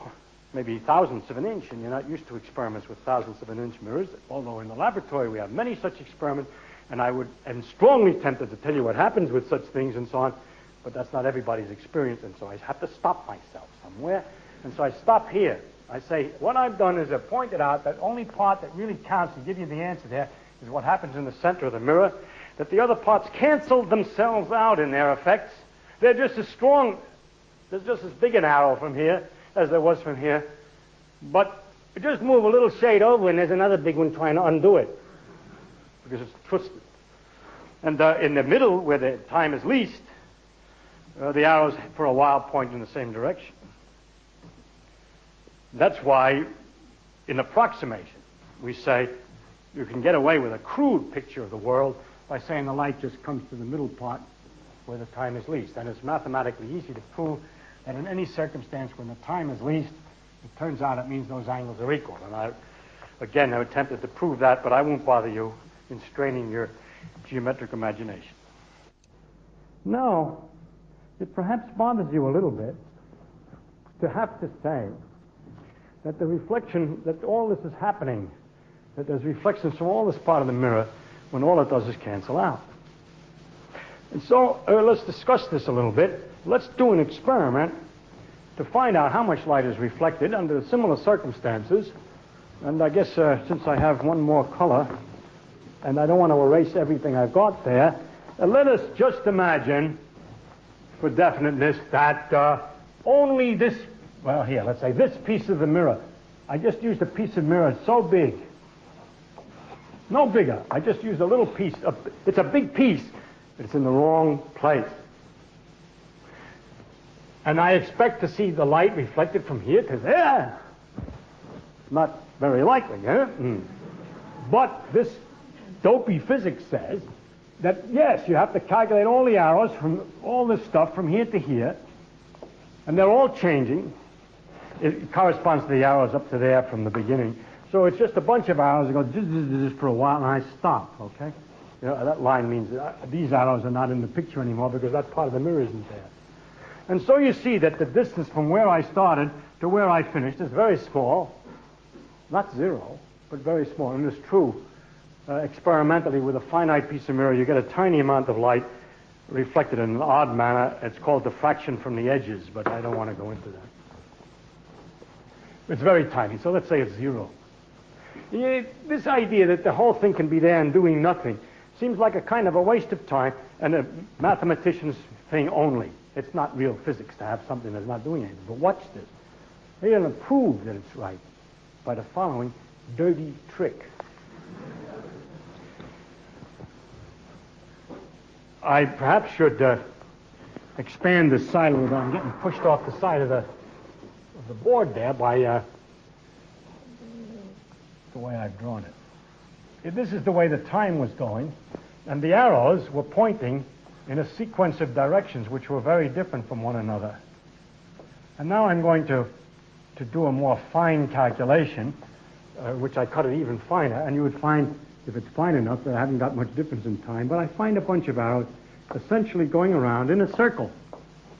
maybe thousandths of an inch, and you're not used to experiments with thousandths of an inch mirrors, although in the laboratory we have many such experiments, and I am strongly tempted to tell you what happens with such things and so on, but that's not everybody's experience, and so I have to stop myself somewhere. And so I stop here. I say, what I've done is I've pointed out that only part that really counts to give you the answer there is what happens in the center of the mirror, that the other parts cancel themselves out in their effects. They're just as strong, there's just as big an arrow from here as there was from here, but you just move a little shade over and there's another big one trying to undo it because it's twisted. And in the middle, where the time is least, the arrows for a while point in the same direction. That's why, in approximation, we say you can get away with a crude picture of the world by saying the light just comes to the middle part where the time is least. And it's mathematically easy to prove that in any circumstance when the time is least, it turns out it means those angles are equal. And I have attempted to prove that, but I won't bother you in straining your geometric imagination. Now, it perhaps bothers you a little bit to have to say that the reflection, that all this is happening, that there's reflections from all this part of the mirror when all it does is cancel out. And so let's discuss this a little bit. Let's do an experiment to find out how much light is reflected under similar circumstances. And I guess since I have one more color, and I don't want to erase everything I've got there, let us just imagine, for definiteness, that only this, well, here, let's say this piece of the mirror. I just used a piece of mirror so big. No bigger. I just used a little piece. It's a big piece. It's in the wrong place. And I expect to see the light reflected from here to there. Not very likely, huh? But this dopey physics says that, yes, you have to calculate all the arrows from all this stuff from here to here, and they're all changing. It corresponds to the arrows up to there from the beginning. So it's just a bunch of arrows that go zzz for a while, and I stop, okay? You know, that line means that these arrows are not in the picture anymore because that part of the mirror isn't there. And so you see that the distance from where I started to where I finished is very small. Not zero, but very small. And it's true. Experimentally, with a finite piece of mirror, you get a tiny amount of light reflected in an odd manner. It's called diffraction from the edges, but I don't want to go into that. It's very tiny, so let's say it's zero. This idea that the whole thing can be there and doing nothing seems like a kind of a waste of time and a mathematician's thing only. It's not real physics to have something that's not doing anything. But watch this. They're going to prove that it's right by the following dirty trick. I perhaps should expand this side a little bit. I'm getting pushed off the side of the board there by the way I've drawn it. This is the way the time was going, and the arrows were pointing in a sequence of directions which were very different from one another. And now I'm going to do a more fine calculation, which I cut it even finer, and you would find, if it's fine enough, that I haven't got much difference in time, but I find a bunch of arrows essentially going around in a circle,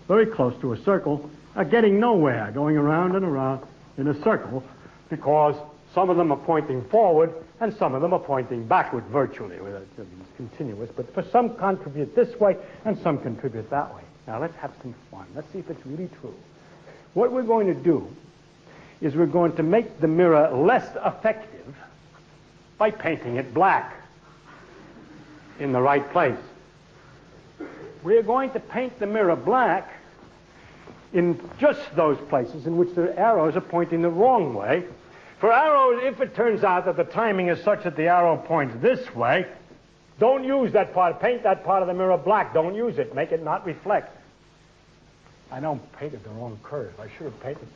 very close to a circle, getting nowhere, going around and around in a circle, because some of them are pointing forward and some of them are pointing backward virtually. It's continuous, but for some contribute this way and some contribute that way. Now let's have some fun. Let's see if it's really true. What we're going to do is we're going to make the mirror less effective by painting it black in the right place. We're going to paint the mirror black in just those places in which the arrows are pointing the wrong way. For arrows, if it turns out that the timing is such that the arrow points this way, don't use that part. Paint that part of the mirror black. Don't use it. Make it not reflect. I don't painted the wrong curve. I should have painted.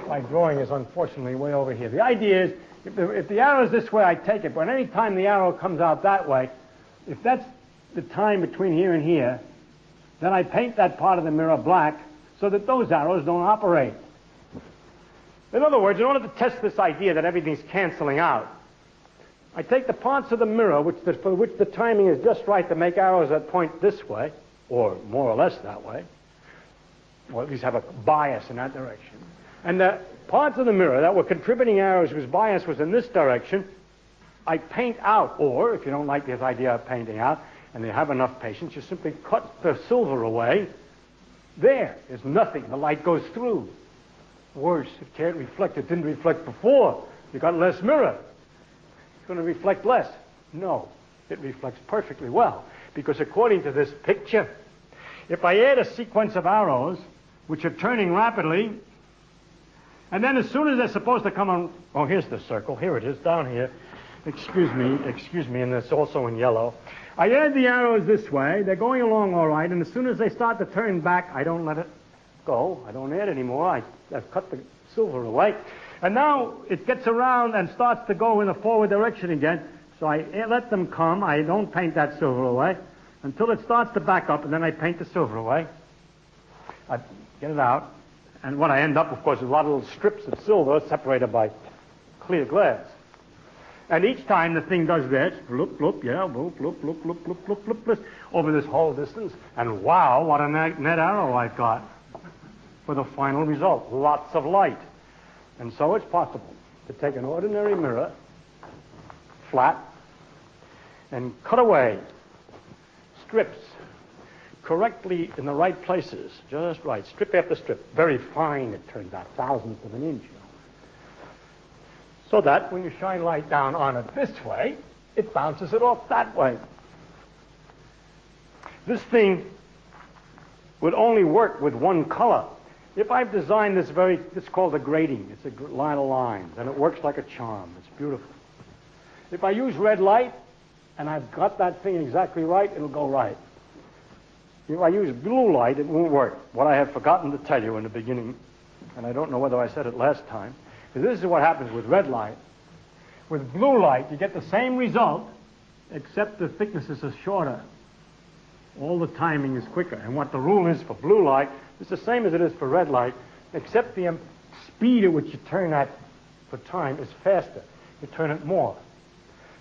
My drawing is unfortunately way over here. The idea is, if the arrow is this way, I take it. But any time the arrow comes out that way, if that's the time between here and here, then I paint that part of the mirror black so that those arrows don't operate. In other words, in order to test this idea that everything's canceling out, I take the parts of the mirror for which the timing is just right to make arrows that point this way, or more or less that way, or at least have a bias in that direction. And the parts of the mirror that were contributing arrows whose bias was in this direction, I paint out. Or, if you don't like this idea of painting out, and you have enough patience, you simply cut the silver away. There's nothing. The light goes through. Worse, it can't reflect. It didn't reflect before. You got less mirror. It's going to reflect less. No, it reflects perfectly well. Because according to this picture, if I add a sequence of arrows, which are turning rapidly, and then as soon as they're supposed to come on, oh, here's the circle. Here it is, down here. Excuse me, and it's also in yellow. I add the arrows this way. They're going along all right, and as soon as they start to turn back, I don't let it go. I don't add anymore. I've cut the silver away. And now it gets around and starts to go in a forward direction again. So I let them come. I don't paint that silver away until it starts to back up, and then I paint the silver away. I get it out. And what I end up, of course, is a lot of little strips of silver separated by clear glass. And each time the thing does this, bloop, bloop, yeah, bloop, bloop, bloop, bloop, bloop, bloop, bloop, bloop, over this whole distance. And wow, what a net arrow I've got for the final result. Lots of light. And so it's possible to take an ordinary mirror, flat, and cut away strips correctly in the right places, just right, strip after strip. Very fine, it turns out, thousandths of an inch. So that when you shine light down on it this way, it bounces it off that way. This thing would only work with one color. If I've designed this it's called a grating. It's a line of lines, and it works like a charm. It's beautiful. If I use red light, and I've got that thing exactly right, it'll go right. If I use blue light, it won't work. What I have forgotten to tell you in the beginning, and I don't know whether I said it last time, is this is what happens with red light. With blue light, you get the same result, except the thicknesses are shorter. All the timing is quicker. And what the rule is for blue light is the same as it is for red light, except the speed at which you turn that for time is faster. You turn it more.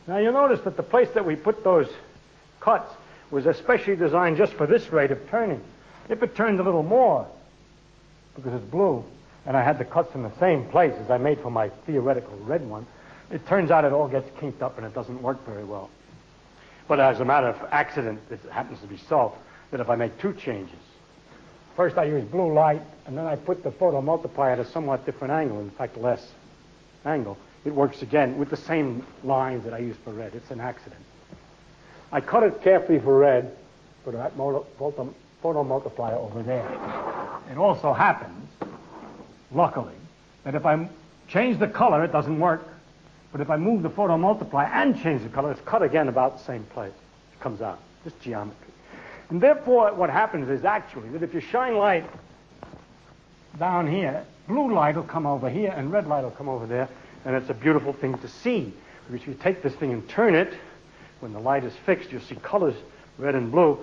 Now you'll notice that the place that we put those cuts was especially designed just for this rate of turning. If it turned a little more, because it's blue, and I had the cuts in the same place as I made for my theoretical red one, it turns out it all gets kinked up and it doesn't work very well. But as a matter of accident, it happens to be so that if I make two changes, first I use blue light, and then I put the photo multiplier at a somewhat different angle, in fact less angle, it works again with the same lines that I used for red. It's an accident. I cut it carefully for red, put that photo multiplier over there. It also happens, luckily, that if I change the color, it doesn't work. But if I move the photo multiplier and change the color, it's cut again about the same place. It comes out, just geometry. And therefore, what happens is actually that if you shine light down here, blue light will come over here and red light will come over there, and it's a beautiful thing to see. Because if you take this thing and turn it, when the light is fixed, you'll see colors, red and blue.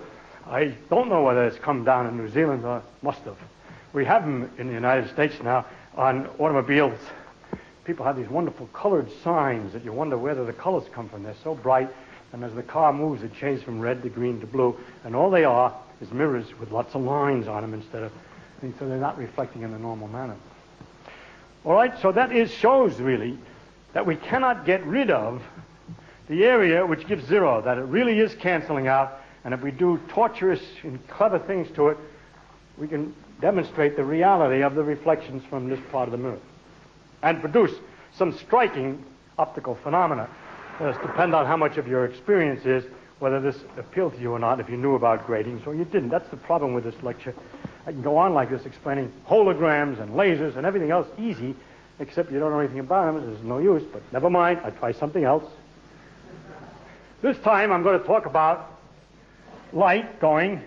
I don't know whether it's come down in New Zealand or must have. We have them in the United States now on automobiles. People have these wonderful colored signs that you wonder where the colors come from. They're so bright, and as the car moves, it changes from red to green to blue, and all they are is mirrors with lots of lines on them and so they're not reflecting in the normal manner. All right, so that shows really that we cannot get rid of the area which gives zero, that it really is canceling out, and if we do torturous and clever things to it, we can demonstrate the reality of the reflections from this part of the mirror and produce some striking optical phenomena. It depends on how much of your experience is, whether this appealed to you or not, if you knew about gratings or you didn't. That's the problem with this lecture. I can go on like this explaining holograms and lasers and everything else easy, except you don't know anything about them. There's no use, but never mind. I try something else. This time I'm going to talk about light going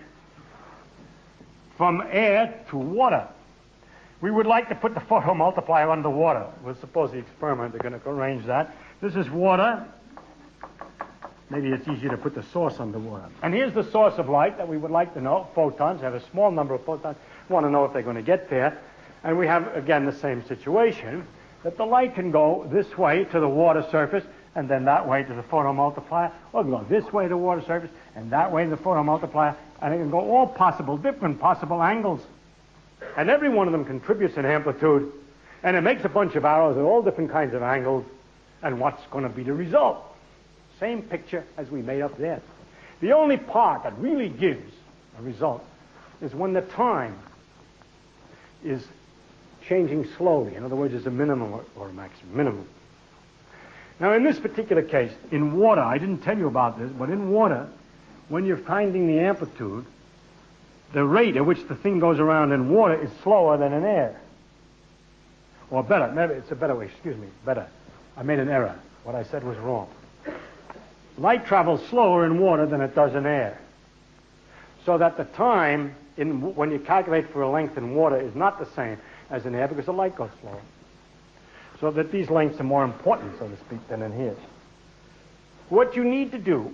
from air to water. We would like to put the photo multiplier under water. We'll suppose the experiment, they're going to arrange that. This is water. maybe it's easier to put the source underwater. And here's the source of light that we would like to know. Photons have a small number of photons. We want to know if they're going to get there. And we have, again, the same situation, that the light can go this way to the water surface, and then that way to the photomultiplier, or it can go this way to the water surface, and that way to the photomultiplier, and it can go all different possible angles. And every one of them contributes an amplitude, and it makes a bunch of arrows at all different kinds of angles, and what's going to be the result? Same picture as we made up there. The only part that really gives a result is when the time is changing slowly. In other words, it's a minimum or a maximum. Minimum. Now, in this particular case, in water, I didn't tell you about this, but in water, when you're finding the amplitude, the rate at which the thing goes around in water is slower than in air. Or better, maybe it's a better way, excuse me, better. I made an error. What I said was wrong. Light travels slower in water than it does in air. So that the time, when you calculate for a length in water, is not the same as in air because the light goes slower. So that these lengths are more important, so to speak, than in here. What you need to do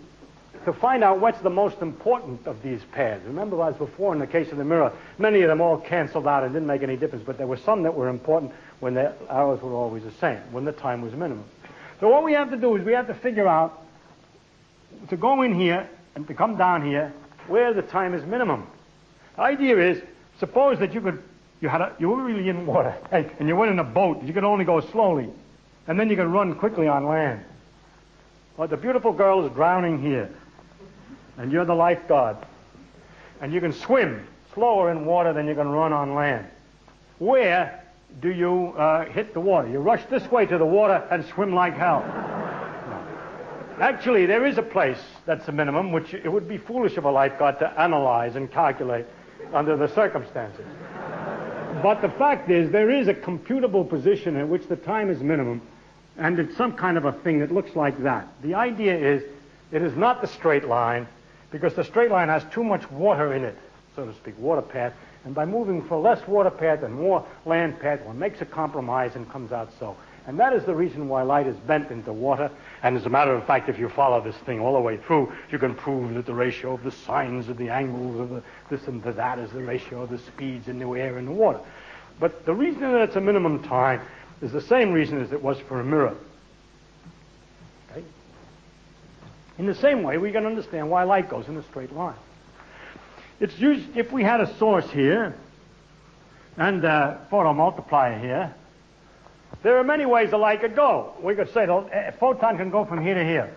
to find out what's the most important of these pairs. Remember, as before in the case of the mirror, many of them all canceled out and didn't make any difference, but there were some that were important when the hours were always the same, when the time was minimum. So what we have to do is we have to figure out, to go in here and to come down here, where the time is minimum. The idea is, suppose that you were really in water, and you went in a boat, you could only go slowly, and then you could run quickly on land. Well, the beautiful girl is drowning here, and you're the lifeguard, and you can swim slower in water than you can run on land. Where do you hit the water? You rush this way to the water and swim like hell. No. Actually, there is a place that's the minimum, which it would be foolish of a lifeguard to analyze and calculate under the circumstances. But the fact is, there is a computable position at which the time is minimum, and it's some kind of a thing that looks like that. The idea is, it is not the straight line, because the straight line has too much water in it, so to speak, water path, and by moving for less water path and more land path, one makes a compromise and comes out so. And that is the reason why light is bent into water, and as a matter of fact, if you follow this thing all the way through, you can prove that the ratio of the sines of the angles of the this and the that is the ratio of the speeds in the air and the water. But the reason that it's a minimum time is the same reason as it was for a mirror. Okay? In the same way, we can understand why light goes in a straight line. It's used, if we had a source here and a photomultiplier here, there are many ways the light could go. We could say a photon can go from here to here,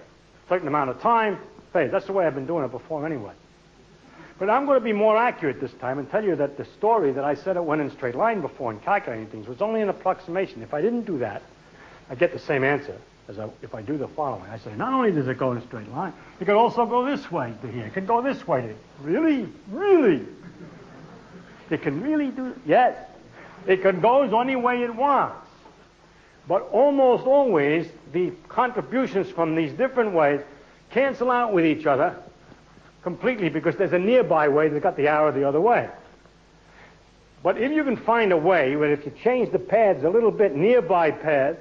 a certain amount of time, phase. That's the way I've been doing it before anyway. But I'm going to be more accurate this time and tell you that the story that I said it went in a straight line before and calculating things was only an approximation. If I didn't do that, I get the same answer as if I do the following. I say, not only does it go in a straight line, it could also go this way to here. It could go this way to here. Really? Really? It can really do it? Yes. It can go any way it wants. But almost always, the contributions from these different ways cancel out with each other completely because there's a nearby way that's got the arrow the other way. But if you can find a way where if you change the paths a little bit, nearby paths,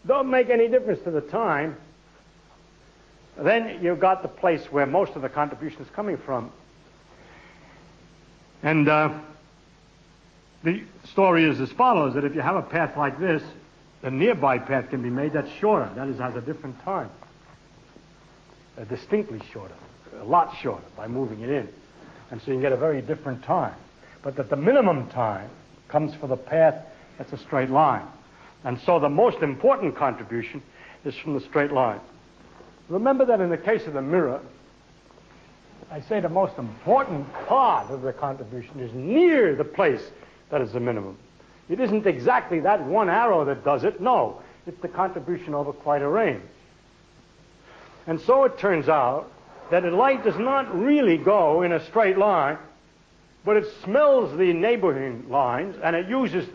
don't make any difference to the time, then you've got the place where most of the contribution is coming from. And the story is as follows, that if you have a path like this, the nearby path can be made that's shorter. That is, has a different time. Distinctly shorter. A lot shorter by moving it in. And so you can get a very different time. But that the minimum time comes for the path that's a straight line. And so the most important contribution is from the straight line. Remember that in the case of the mirror, I say the most important part of the contribution is near the place that is the minimum. It isn't exactly that one arrow that does it. No, it's the contribution over quite a range. And so it turns out that light does not really go in a straight line, but it smells the neighboring lines and it uses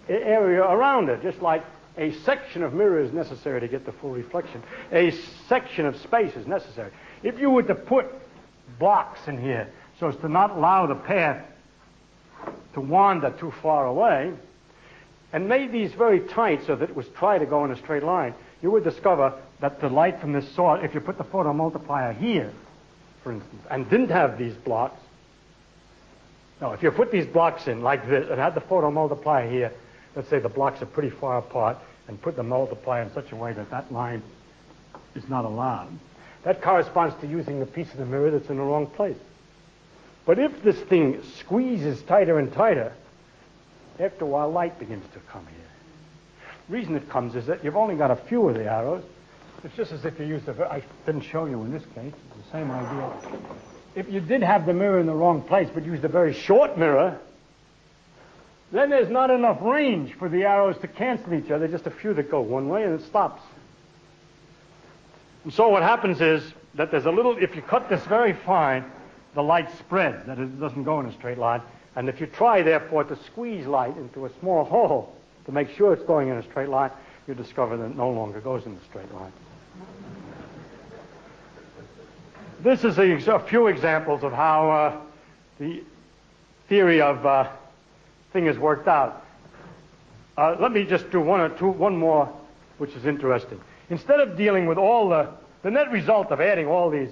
area around it, just like a section of mirror is necessary to get the full reflection. A section of space is necessary. If you were to put blocks in here so as to not allow the path to wander too far away, and made these very tight so that it was try to go in a straight line, you would discover that the light from this source, if you put the photomultiplier here, for instance, and didn't have these blocks, no, if you put these blocks in like this and had the photomultiplier here, let's say the blocks are pretty far apart, and put the multiplier in such a way that that line is not allowed, that corresponds to using the piece of the mirror that's in the wrong place. But if this thing squeezes tighter and tighter, after a while light begins to come here. The reason it comes is that you've only got a few of the arrows. It's just as if you used I didn't show you in this case. It's the same idea. If you did have the mirror in the wrong place but used a very short mirror, then there's not enough range for the arrows to cancel each other. Just a few that go one way and it stops. And so what happens is that there's a little, if you cut this very fine, the light spreads, that it doesn't go in a straight line. And if you try, therefore, to squeeze light into a small hole to make sure it's going in a straight line, you discover that it no longer goes in a straight line. This is a few examples of how the theory of thing is worked out. Let me just do one more, which is interesting. Instead of dealing with all the net result of adding all these,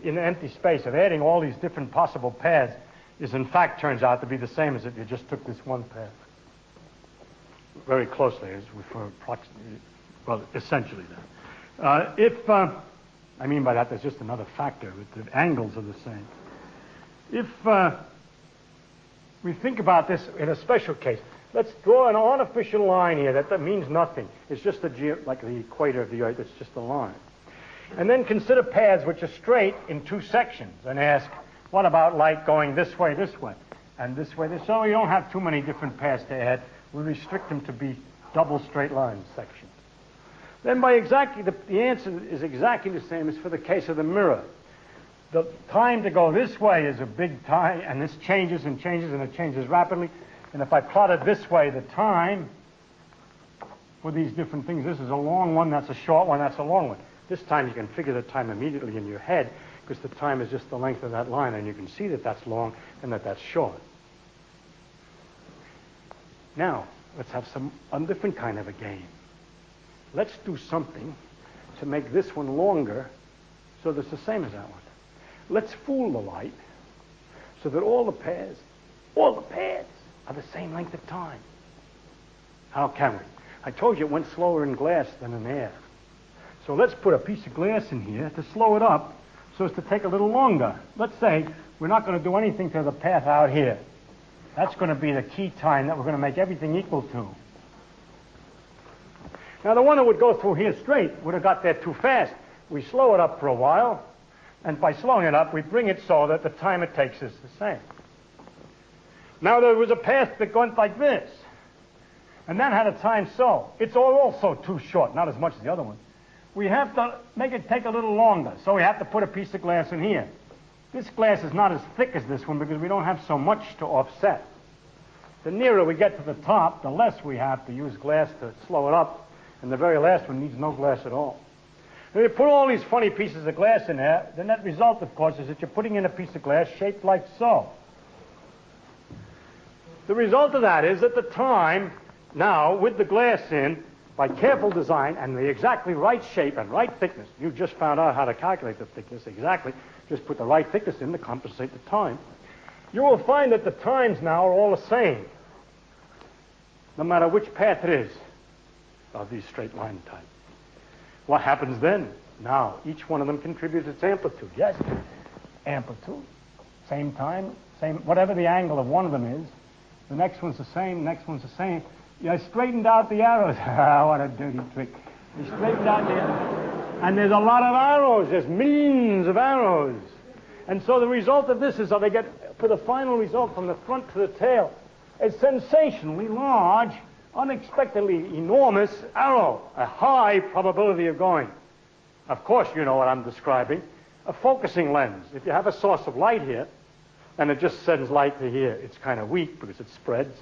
in empty space, of adding all these different possible paths, is in fact turns out to be the same as if you just took this one path. Very closely, as for approximately, well, essentially that. I mean by that, there's just another factor, but the angles are the same. If we think about this in a special case, let's draw an artificial line here that means nothing. It's just like the equator of the Earth, it's just a line. And then consider paths which are straight in two sections and ask, what about light going this way, and this way? So you don't have too many different paths to add. We restrict them to be double straight line sections. Then by exactly, the answer is exactly the same as for the case of the mirror. The time to go this way is a big time, and this changes and changes, and it changes rapidly. And if I plot it this way, the time for these different things, this is a long one, that's a short one, that's a long one. This time you can figure the time immediately in your head, because the time is just the length of that line, and you can see that that's long and that that's short. Now, let's have a different kind of a game. Let's do something to make this one longer so that it's the same as that one. Let's fool the light so that all the paths are the same length of time. How can we? I told you it went slower in glass than in air. So let's put a piece of glass in here to slow it up so as to take a little longer. Let's say we're not going to do anything to the path out here. That's going to be the key time that we're going to make everything equal to. Now, the one that would go through here straight would have got there too fast. We slow it up for a while, and by slowing it up, we bring it so that the time it takes is the same. Now, there was a path that went like this, and that had a time so. It's also too short, not as much as the other one. We have to make it take a little longer, so we have to put a piece of glass in here. This glass is not as thick as this one because we don't have so much to offset. The nearer we get to the top, the less we have to use glass to slow it up, and the very last one needs no glass at all. When you put all these funny pieces of glass in there, the net result, of course, is that you're putting in a piece of glass shaped like so. The result of that is that the time, now, with the glass in, by careful design and the exactly right shape and right thickness, you just found out how to calculate the thickness exactly, just put the right thickness in to compensate the time, you will find that the times now are all the same, no matter which path it is of these straight line types. What happens then? Now, each one of them contributes its amplitude. Yes, amplitude, same time, same, whatever the angle of one of them is. The next one's the same, next one's the same. You straightened out the arrows. What a dirty trick. You straightened out the arrows. And there's a lot of arrows. There's millions of arrows. And so the result of this is that they get, for the final result from the front to the tail, a sensationally large, unexpectedly enormous arrow, a high probability of going. Of course, you know what I'm describing. A focusing lens. If you have a source of light here, and it just sends light to here, it's kind of weak because it spreads.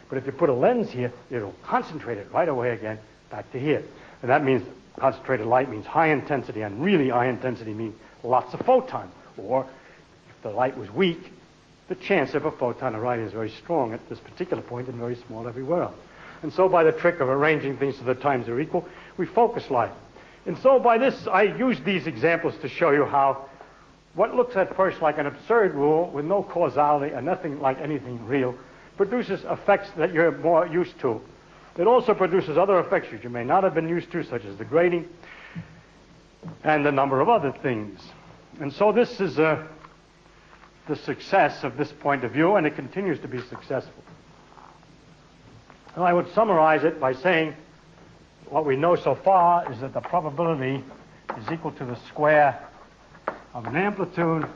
But if you put a lens here, it'll concentrate it right away again back to here. And that means concentrated light means high intensity, and really high intensity means lots of photons. Or if the light was weak, the chance of a photon arriving is very strong at this particular point and very small everywhere else. And so by the trick of arranging things so the times are equal, we focus light. And so by this, I use these examples to show you how what looks at first like an absurd rule with no causality and nothing like anything real produces effects that you're more used to. It also produces other effects that you may not have been used to, such as the grading and a number of other things. And so this is the success of this point of view, and it continues to be successful. And I would summarize it by saying what we know so far is that the probability is equal to the square of an amplitude,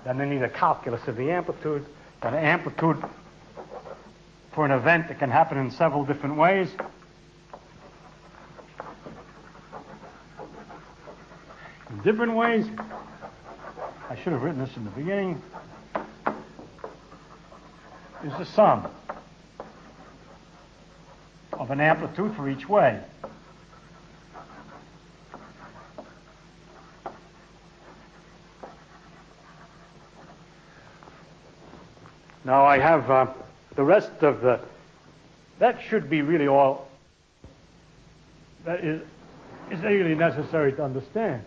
then they need a calculus of the amplitude, then an amplitude for an event that can happen in several different ways. In different ways, I should have written this in the beginning, is the sum of an amplitude for each way. Now I have the rest of that should be really all that is really necessary to understand.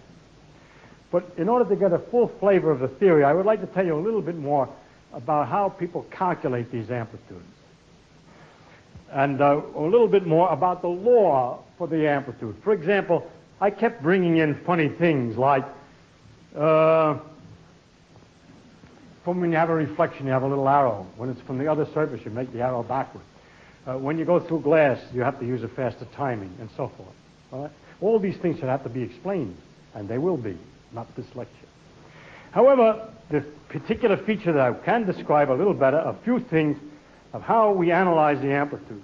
But in order to get a full flavor of the theory, I would like to tell you a little bit more about how people calculate these amplitudes. And a little bit more about the law for the amplitude. For example, I kept bringing in funny things like from when you have a reflection, you have a little arrow. When it's from the other surface, you make the arrow backward. When you go through glass, you have to use a faster timing, and so forth. All right? All these things should have to be explained, and they will be, not this lecture. However, the particular feature that I can describe a little better, a few things of how we analyze the amplitude.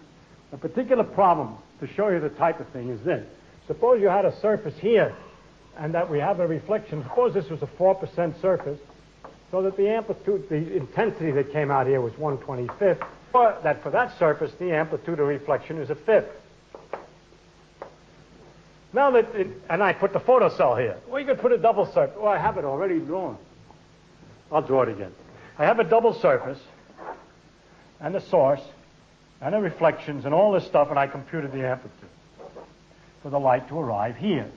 A particular problem, to show you the type of thing, is this. Suppose you had a surface here, and that we have a reflection. Suppose this was a 4% surface, so that the amplitude, the intensity that came out here was 1/25th, or that for that surface, the amplitude of reflection is a 1/5. Now that, and I put the photocell here. Well, you could put a double surface. Well, I have it already drawn. I'll draw it again. I have a double surface, and a source, and the reflections, and all this stuff, and I computed the amplitude for the light to arrive here.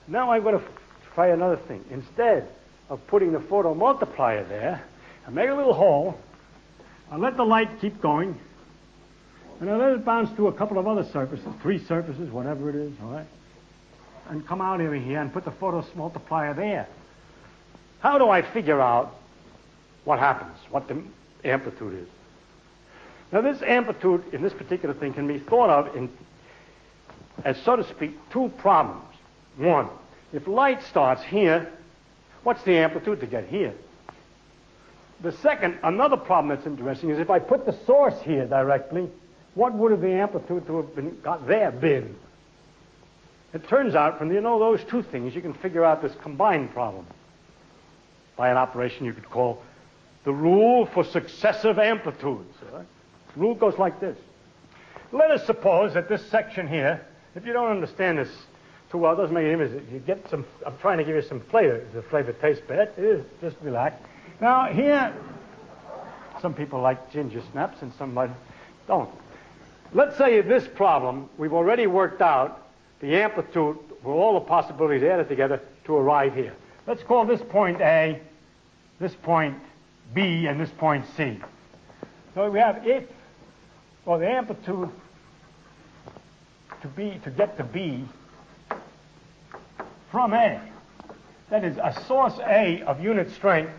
Now I'm going to try another thing. Instead of putting the photo multiplier there, I make a little hole, I let the light keep going, and I let it bounce to a couple of other surfaces, 3 surfaces, whatever it is, all right? And come out over here and put the photo multiplier there. How do I figure out what happens, what the amplitude is? Now this amplitude in this particular thing can be thought of in, as so to speak, 2 problems. One, if light starts here, what's the amplitude to get here? The second, another problem that's interesting, is if I put the source here directly, what would have the amplitude to have got there been? It turns out from those 2 things, you can figure out this combined problem by an operation you could call the rule for successive amplitudes. Right? The rule goes like this. Let us suppose that this section here, if you don't understand this too well, it doesn't make any difference. You get some, I'm trying to give you some flavor. The flavor tastes bad. It is, just relax. Now here, some people like ginger snaps and some don't. Let's say in this problem, we've already worked out the amplitude for all the possibilities added together to arrive here. Let's call this point A, this point B, and this point C. So we have the amplitude to get to B from A. That is, a source A of unit strength,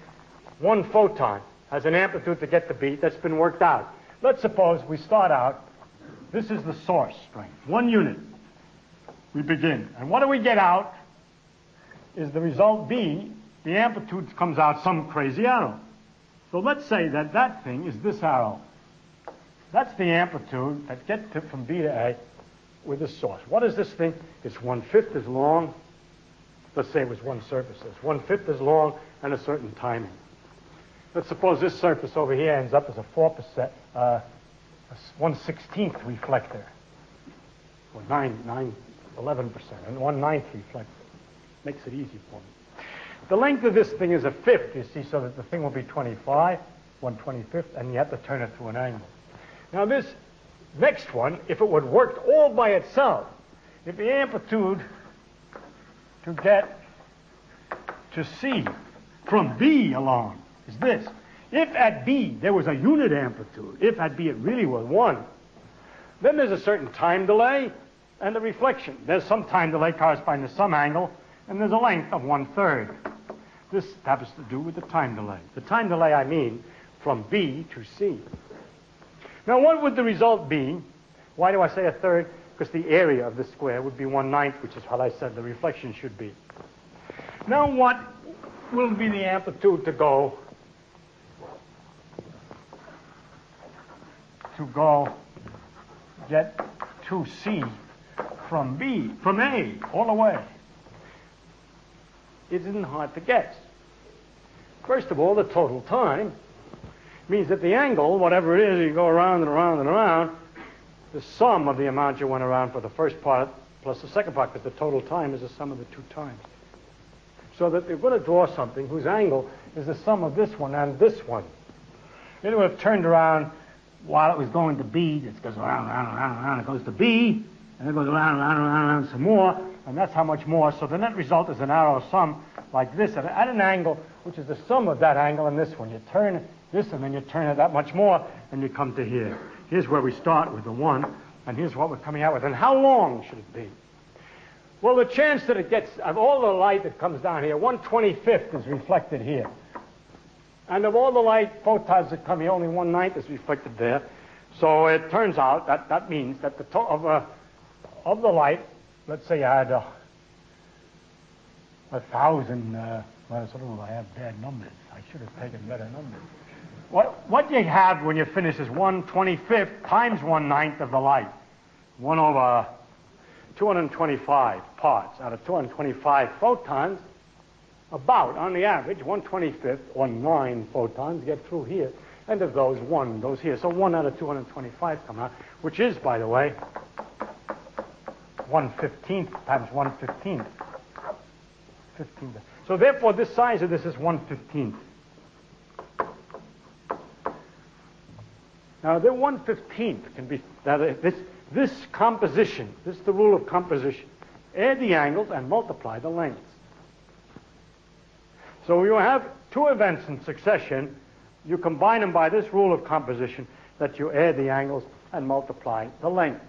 1 photon, has an amplitude to get to B. That's been worked out. Let's suppose we start out, this is the source strength, 1 unit. We begin. And what do we get out is the result B, the amplitude comes out some crazy arrow. So let's say that that thing is this arrow. That's the amplitude that gets from B to A with the source. What is this thing? It's 1/5 as long. Let's say it was 1 surface. It's 1/5 as long and a certain timing. Let's suppose this surface over here ends up as a 4%, 1/16th reflector, or 11%, and 1/9th reflector. Makes it easy for me. The length of this thing is a 1/5, you see, so that the thing will be 25, 1/25th, and you have to turn it to an angle. Now this next one, if it would work all by itself, if the amplitude to get to C from B alone is this. If at B there was a unit amplitude, if at B it really was 1, then there's a certain time delay and a reflection. There's some time delay corresponding to some angle, and there's a length of 1/3. This happens to do with the time delay. The time delay, I mean, from B to C. Now, what would the result be? Why do I say 1/3? Because the area of the square would be 1/9, which is what I said the reflection should be. Now, what will be the amplitude to go get to C from B, from A, all the way? It isn't hard to guess. First of all, the total time means that the angle, whatever it is, you go around and around and around, the sum of the amount you went around for the first part plus the second part, because the total time is the sum of the two times. So that you're going to draw something whose angle is the sum of this one and this one. It would have turned around while it was going to B. It goes around, around, around, around. It goes to B, and it goes around, around, around, around some more, and that's how much more. So the net result is an arrow sum like this at an angle, which is the sum of that angle and this one. You turn this, and then you turn it that much more, and you come to here. Here's where we start with the 1, and here's what we're coming out with. And how long should it be? Well, the chance that it gets, of all the light that comes down here, 1/25 is reflected here. And of all the light photons that come here, only 1/9 is reflected there. So it turns out that means that of the light, let's say I had 1,000, I have bad numbers. I should have taken better numbers. What you have when you finish is 1/25 times 1/9 of the light. 1 over 225 parts out of 225 photons. About, on the average, 1/25 or 9 photons get through here. And of those, 1 goes here. So 1 out of 225 come out, which is, by the way, 1/15 times 1/15. 15. So therefore, this size of this is 1/15. Now, the 1/15 can be, this composition, this is the rule of composition. Add the angles and multiply the lengths. So you have two events in succession. You combine them by this rule of composition, that you add the angles and multiply the lengths.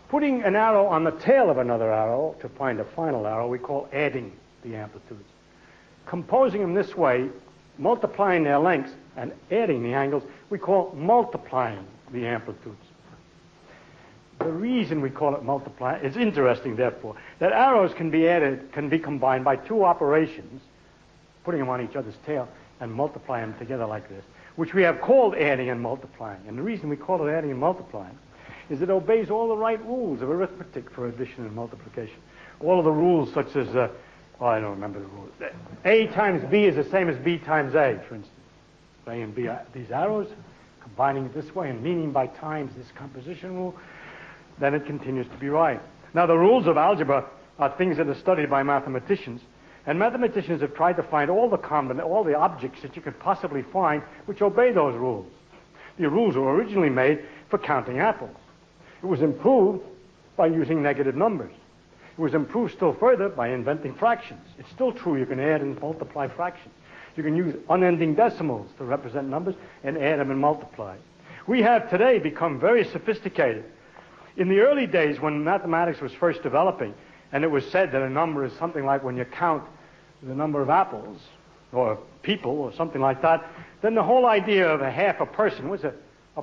Putting an arrow on the tail of another arrow to find a final arrow, we call adding the amplitudes. Composing them this way, multiplying their lengths and adding the angles, we call multiplying the amplitudes. The reason we call it multiply is interesting, therefore, that arrows can be combined by two operations, putting them on each other's tail and multiplying them together like this, which we have called adding and multiplying. And the reason we call it adding and multiplying is it obeys all the right rules of arithmetic for addition and multiplication. All of the rules such as, I don't remember the rules. A times B is the same as B times A, for instance. A and B are these arrows, combining it this way and meaning by times this composition rule, then it continues to be right. Now, the rules of algebra are things that are studied by mathematicians, and mathematicians have tried to find all the objects that you could possibly find which obey those rules. The rules were originally made for counting apples. It was improved by using negative numbers. It was improved still further by inventing fractions. It's still true you can add and multiply fractions. You can use unending decimals to represent numbers and add them and multiply. We have today become very sophisticated. In the early days when mathematics was first developing, and it was said that a number is something like when you count the number of apples or people or something like that, then the whole idea of a half a person was a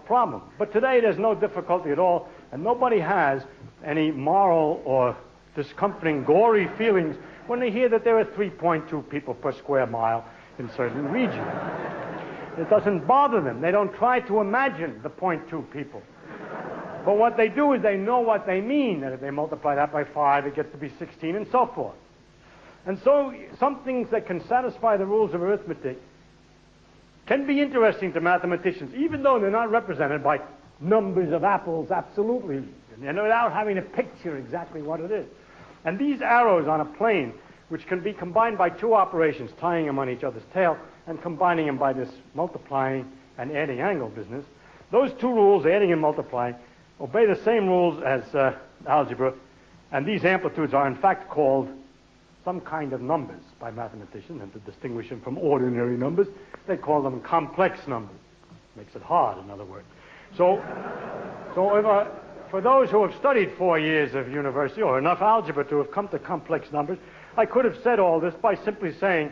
problem. But today there's no difficulty at all, and nobody has any moral or discomforting, gory feelings when they hear that there are 3.2 people per square mile in certain regions. It doesn't bother them. They don't try to imagine the 0.2 people. But what they do is they know what they mean, that if they multiply that by 5, it gets to be 16, and so forth. And so some things that can satisfy the rules of arithmetic can be interesting to mathematicians, even though they're not represented by numbers of apples, absolutely, and without having to picture exactly what it is. And these arrows on a plane, which can be combined by two operations, tying them on each other's tail and combining them by this multiplying and adding angle business, those two rules, adding and multiplying, obey the same rules as algebra, and these amplitudes are in fact called some kind of numbers by mathematicians, and to distinguish them from ordinary numbers, they call them complex numbers. Makes it hard, in other words. So for those who have studied 4 years of university, or enough algebra to have come to complex numbers, I could have said all this by simply saying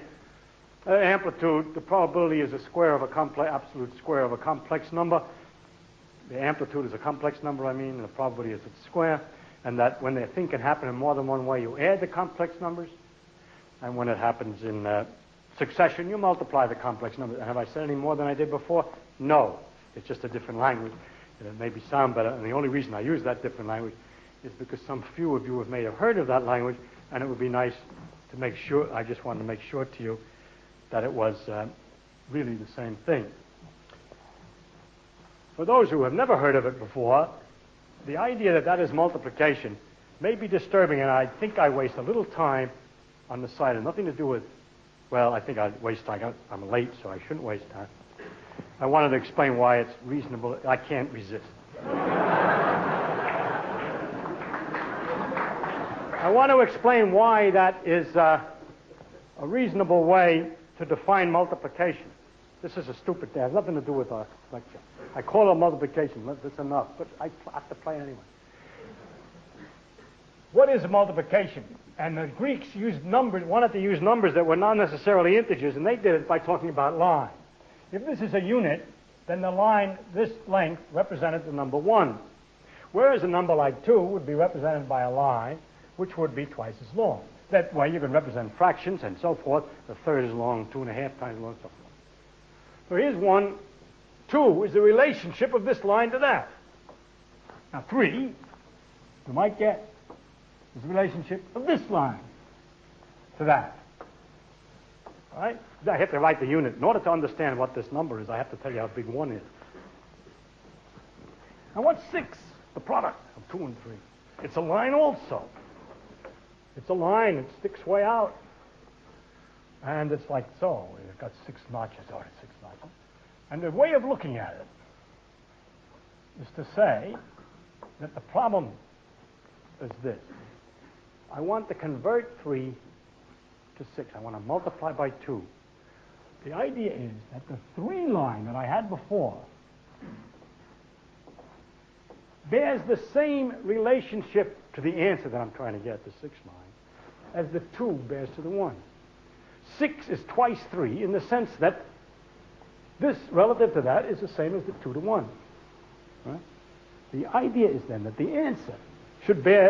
amplitude, the probability is a square of a absolute square of a complex number. The amplitude is a complex number, and the probability is its square, and that when the thing can happen in more than one way, you add the complex numbers, and when it happens in succession, you multiply the complex numbers. And have I said any more than I did before? No. It's just a different language, and it may sound better, and the only reason I use that different language is because some few of you may have heard of that language, and it would be nice to make sure, I just wanted to make sure to you that it was really the same thing. For those who have never heard of it before, the idea that that is multiplication may be disturbing, and I think I waste a little time on the side. It has nothing to do with, well, I think I waste time. I'm late, so I shouldn't waste time. I wanted to explain why it's reasonable. I can't resist. I want to explain why that is a reasonable way to define multiplication. This is a stupid thing. It has nothing to do with our lecture. I call it multiplication. That's enough, but I have to play anyway. What is multiplication? And the Greeks wanted to use numbers that were not necessarily integers, and they did it by talking about line. If this is a unit, then the line, this length, represented the number 1. Whereas a number like 2 would be represented by a line which would be twice as long. That way you can represent fractions and so forth. The third is long, 2.5 times long, so forth. So here's 1. 2 is the relationship of this line to that. Now 3, you might get, is the relationship of this line to that. All right? I have to write the unit. In order to understand what this number is, I have to tell you how big 1 is. Now what's 6? The product of 2 and 3. It's a line also. It's a line. It sticks way out. And it's like so. It's got 6 notches. Oh, it's 6 notches. And the way of looking at it is to say that the problem is this. I want to convert 3 to 6. I want to multiply by 2. The idea is that the 3 line that I had before bears the same relationship to the answer that I'm trying to get, the 6 line, as the 2 bears to the 1. 6 is twice 3 in the sense that this relative to that is the same as the 2 to 1. Right? The idea is then that the answer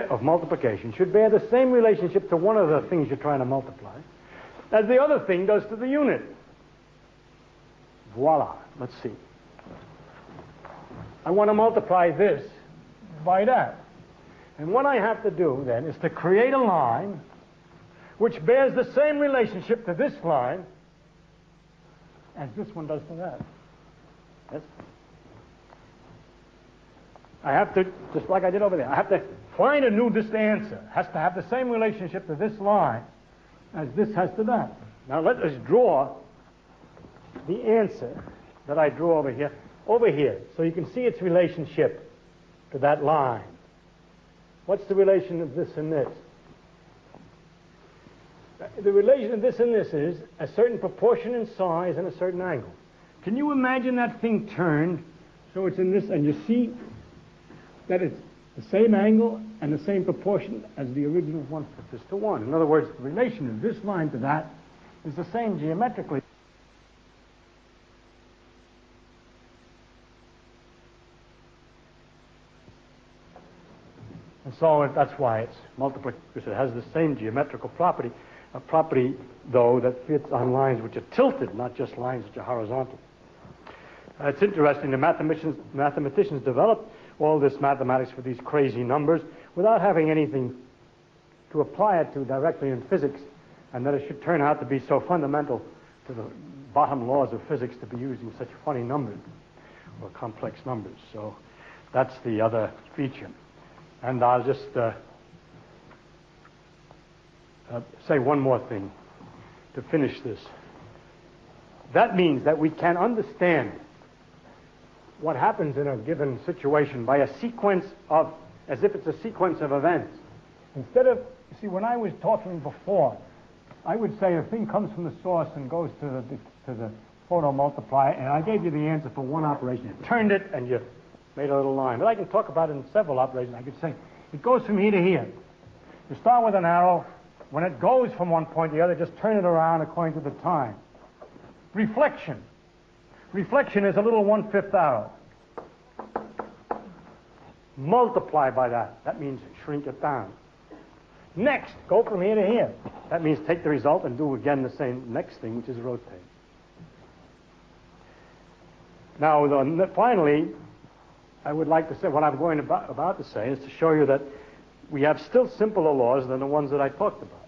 of multiplication should bear the same relationship to one of the things you're trying to multiply as the other thing does to the unit. Voila. Let's see. I want to multiply this by that. And what I have to do then is to create a line which bears the same relationship to this line as this one does to that. Yes? I have to, just like I did over there, I have to find a new answer. It has to have the same relationship to this line as this has to that. Now let us draw the answer that I drew over here, so you can see its relationship to that line. What's the relation of this and this? The relation of this and this is a certain proportion in size and a certain angle. Can you imagine that thing turned so it's in this, and you see that it's the same angle and the same proportion as the original 1:1. In other words, the relation of this line to that is the same geometrically. And so that's why it's multiplied, because it has the same geometrical property, a property, though, that fits on lines which are tilted, not just lines which are horizontal. It's interesting, the mathematicians developed all this mathematics for these crazy numbers without having anything to apply it to directly in physics, and that it should turn out to be so fundamental to the bottom laws of physics to be using such funny numbers or complex numbers. So that's the other feature. And I'll just say one more thing to finish this. That means that we can understand what happens in a given situation by a sequence of, as if it's a sequence of events. Instead of, you see, when I was talking before, I would say a thing comes from the source and goes to the photomultiplier, and I gave you the answer for one operation. You turned it and you made a little line. But I can talk about it in several operations. I could say it goes from here to here. You start with an arrow. When it goes from one point to the other, just turn it around according to the time. Reflection. Reflection is a little 1/5 arrow. Multiply by that. That means shrink it down. Next, go from here to here. That means take the result and do again the same next thing, which is rotate. Now, finally, I would like to say, what I'm going about to say is to show you that we have still simpler laws than the ones that I talked about.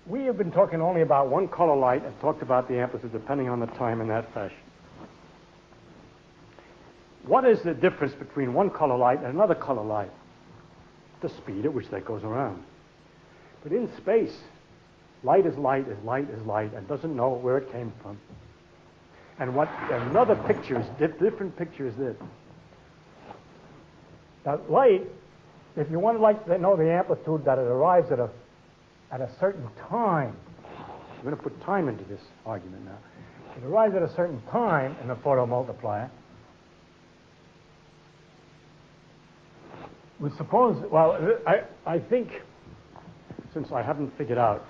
We have been talking only about one color light and talked about the amplitude depending on the time in that fashion. What is the difference between one color light and another color light? The speed at which that goes around. But in space, light is light is light is light and doesn't know where it came from. And what another picture is, different picture is this. Now, light, if you want to know the amplitude that it arrives at a certain time, I'm going to put time into this argument now. It arrives at a certain time in the photomultiplier. We suppose, well, I think, since I haven't figured out,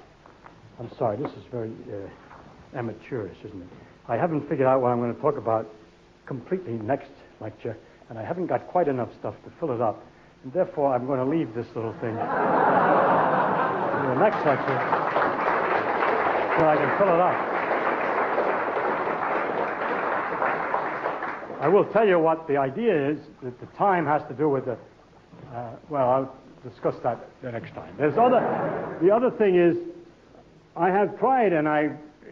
I'm sorry, this is very amateurish, isn't it? I haven't figured out what I'm going to talk about completely next lecture, and I haven't got quite enough stuff to fill it up, and therefore I'm going to leave this little thing in the next lecture so I can fill it up. I will tell you what the idea is, that the time has to do with the well, I'll discuss that the next time. The other thing is, I have tried, and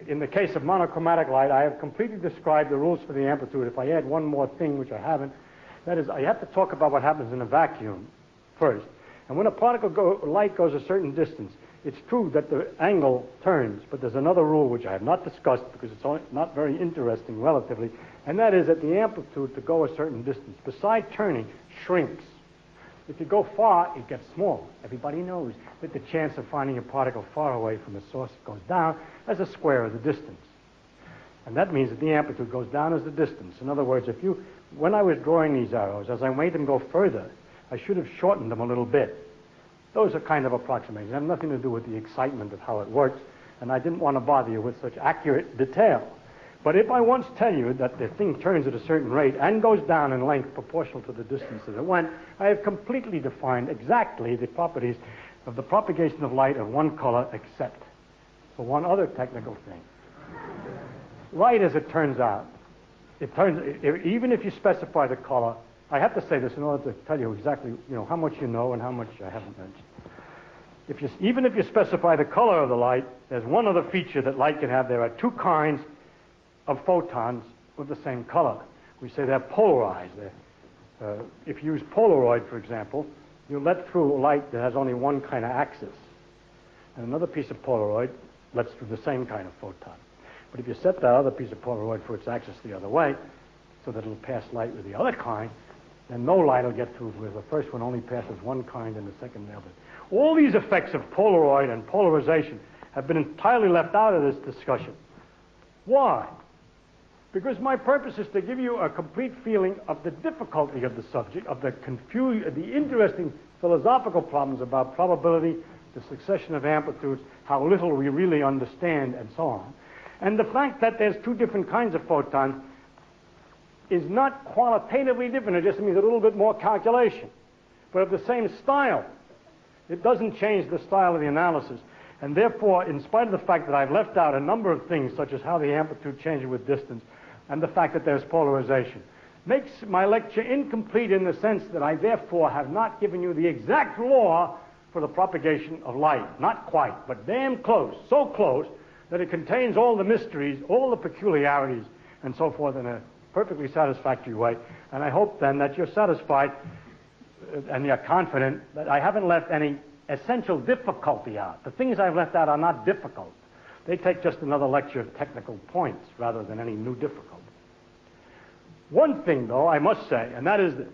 in the case of monochromatic light, I have completely described the rules for the amplitude. If I add one more thing, which I haven't, that is, I have to talk about what happens in a vacuum first. And when a particle light goes a certain distance, it's true that the angle turns, but there's another rule which I have not discussed because it's not very interesting relatively, and that is that the amplitude to go a certain distance, besides turning, shrinks. If you go far, it gets small. Everybody knows that the chance of finding a particle far away from the source goes down as a square of the distance. And that means that the amplitude goes down as the distance. In other words, when I was drawing these arrows, as I made them go further, I should have shortened them a little bit. Those are kind of approximations. They have nothing to do with the excitement of how it works, and I didn't want to bother you with such accurate detail. But if I once tell you that the thing turns at a certain rate and goes down in length proportional to the distance that it went, I have completely defined exactly the properties of the propagation of light of one color, except for one other technical thing. Light, as it turns out, even if you specify the color, I have to say this in order to tell you exactly how much you know and how much I haven't mentioned. Even if you specify the color of the light, there's one other feature that light can have. There are two kinds of photons with the same color. We say they're polarized. If you use Polaroid, for example, you let through light that has only one kind of axis. And another piece of Polaroid lets through the same kind of photon. But if you set that other piece of Polaroid for its axis the other way, so that it'll pass light with the other kind, then no light will get through, because the first one only passes one kind and the second the other. All these effects of Polaroid and polarization have been entirely left out of this discussion. Why? Because my purpose is to give you a complete feeling of the difficulty of the subject, of the interesting philosophical problems about probability, the succession of amplitudes, how little we really understand, and so on. And the fact that there's two different kinds of photons is not qualitatively different. It just means a little bit more calculation, but of the same style. It doesn't change the style of the analysis. And therefore, in spite of the fact that I've left out a number of things, such as how the amplitude changes with distance, and the fact that there's polarization, makes my lecture incomplete in the sense that I therefore have not given you the exact law for the propagation of light. Not quite, but damn close, so close that it contains all the mysteries, all the peculiarities, and so forth in a perfectly satisfactory way. And I hope then that you're satisfied and you're confident that I haven't left any essential difficulty out. The things I've left out are not difficult. They take just another lecture of technical points rather than any new difficulty. One thing, though, I must say, and that is this.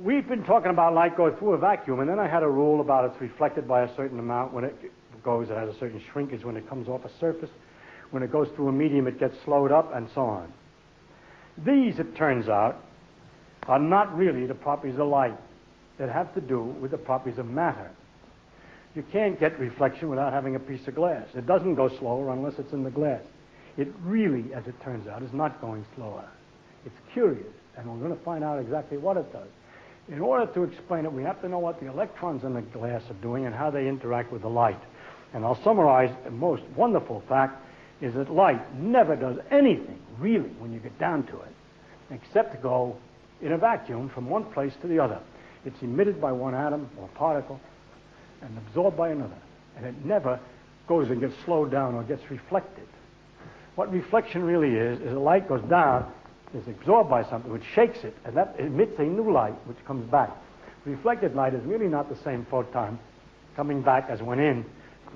We've been talking about light going through a vacuum, and then I had a rule about it's reflected by a certain amount when it goes. It has a certain shrinkage when it comes off a surface. When it goes through a medium, it gets slowed up, and so on. These, it turns out, are not really the properties of light. That have to do with the properties of matter. You can't get reflection without having a piece of glass. It doesn't go slower unless it's in the glass. It really, as it turns out, is not going slower. It's curious, and we're going to find out exactly what it does. In order to explain it, we have to know what the electrons in the glass are doing and how they interact with the light. And I'll summarize the most wonderful fact is that light never does anything, really, when you get down to it, except to go in a vacuum from one place to the other. It's emitted by one atom or particle and absorbed by another. And it never goes and gets slowed down or gets reflected. What reflection really is the light goes down, is absorbed by something, which shakes it, and that emits a new light, which comes back. Reflected light is really not the same photon coming back as went in.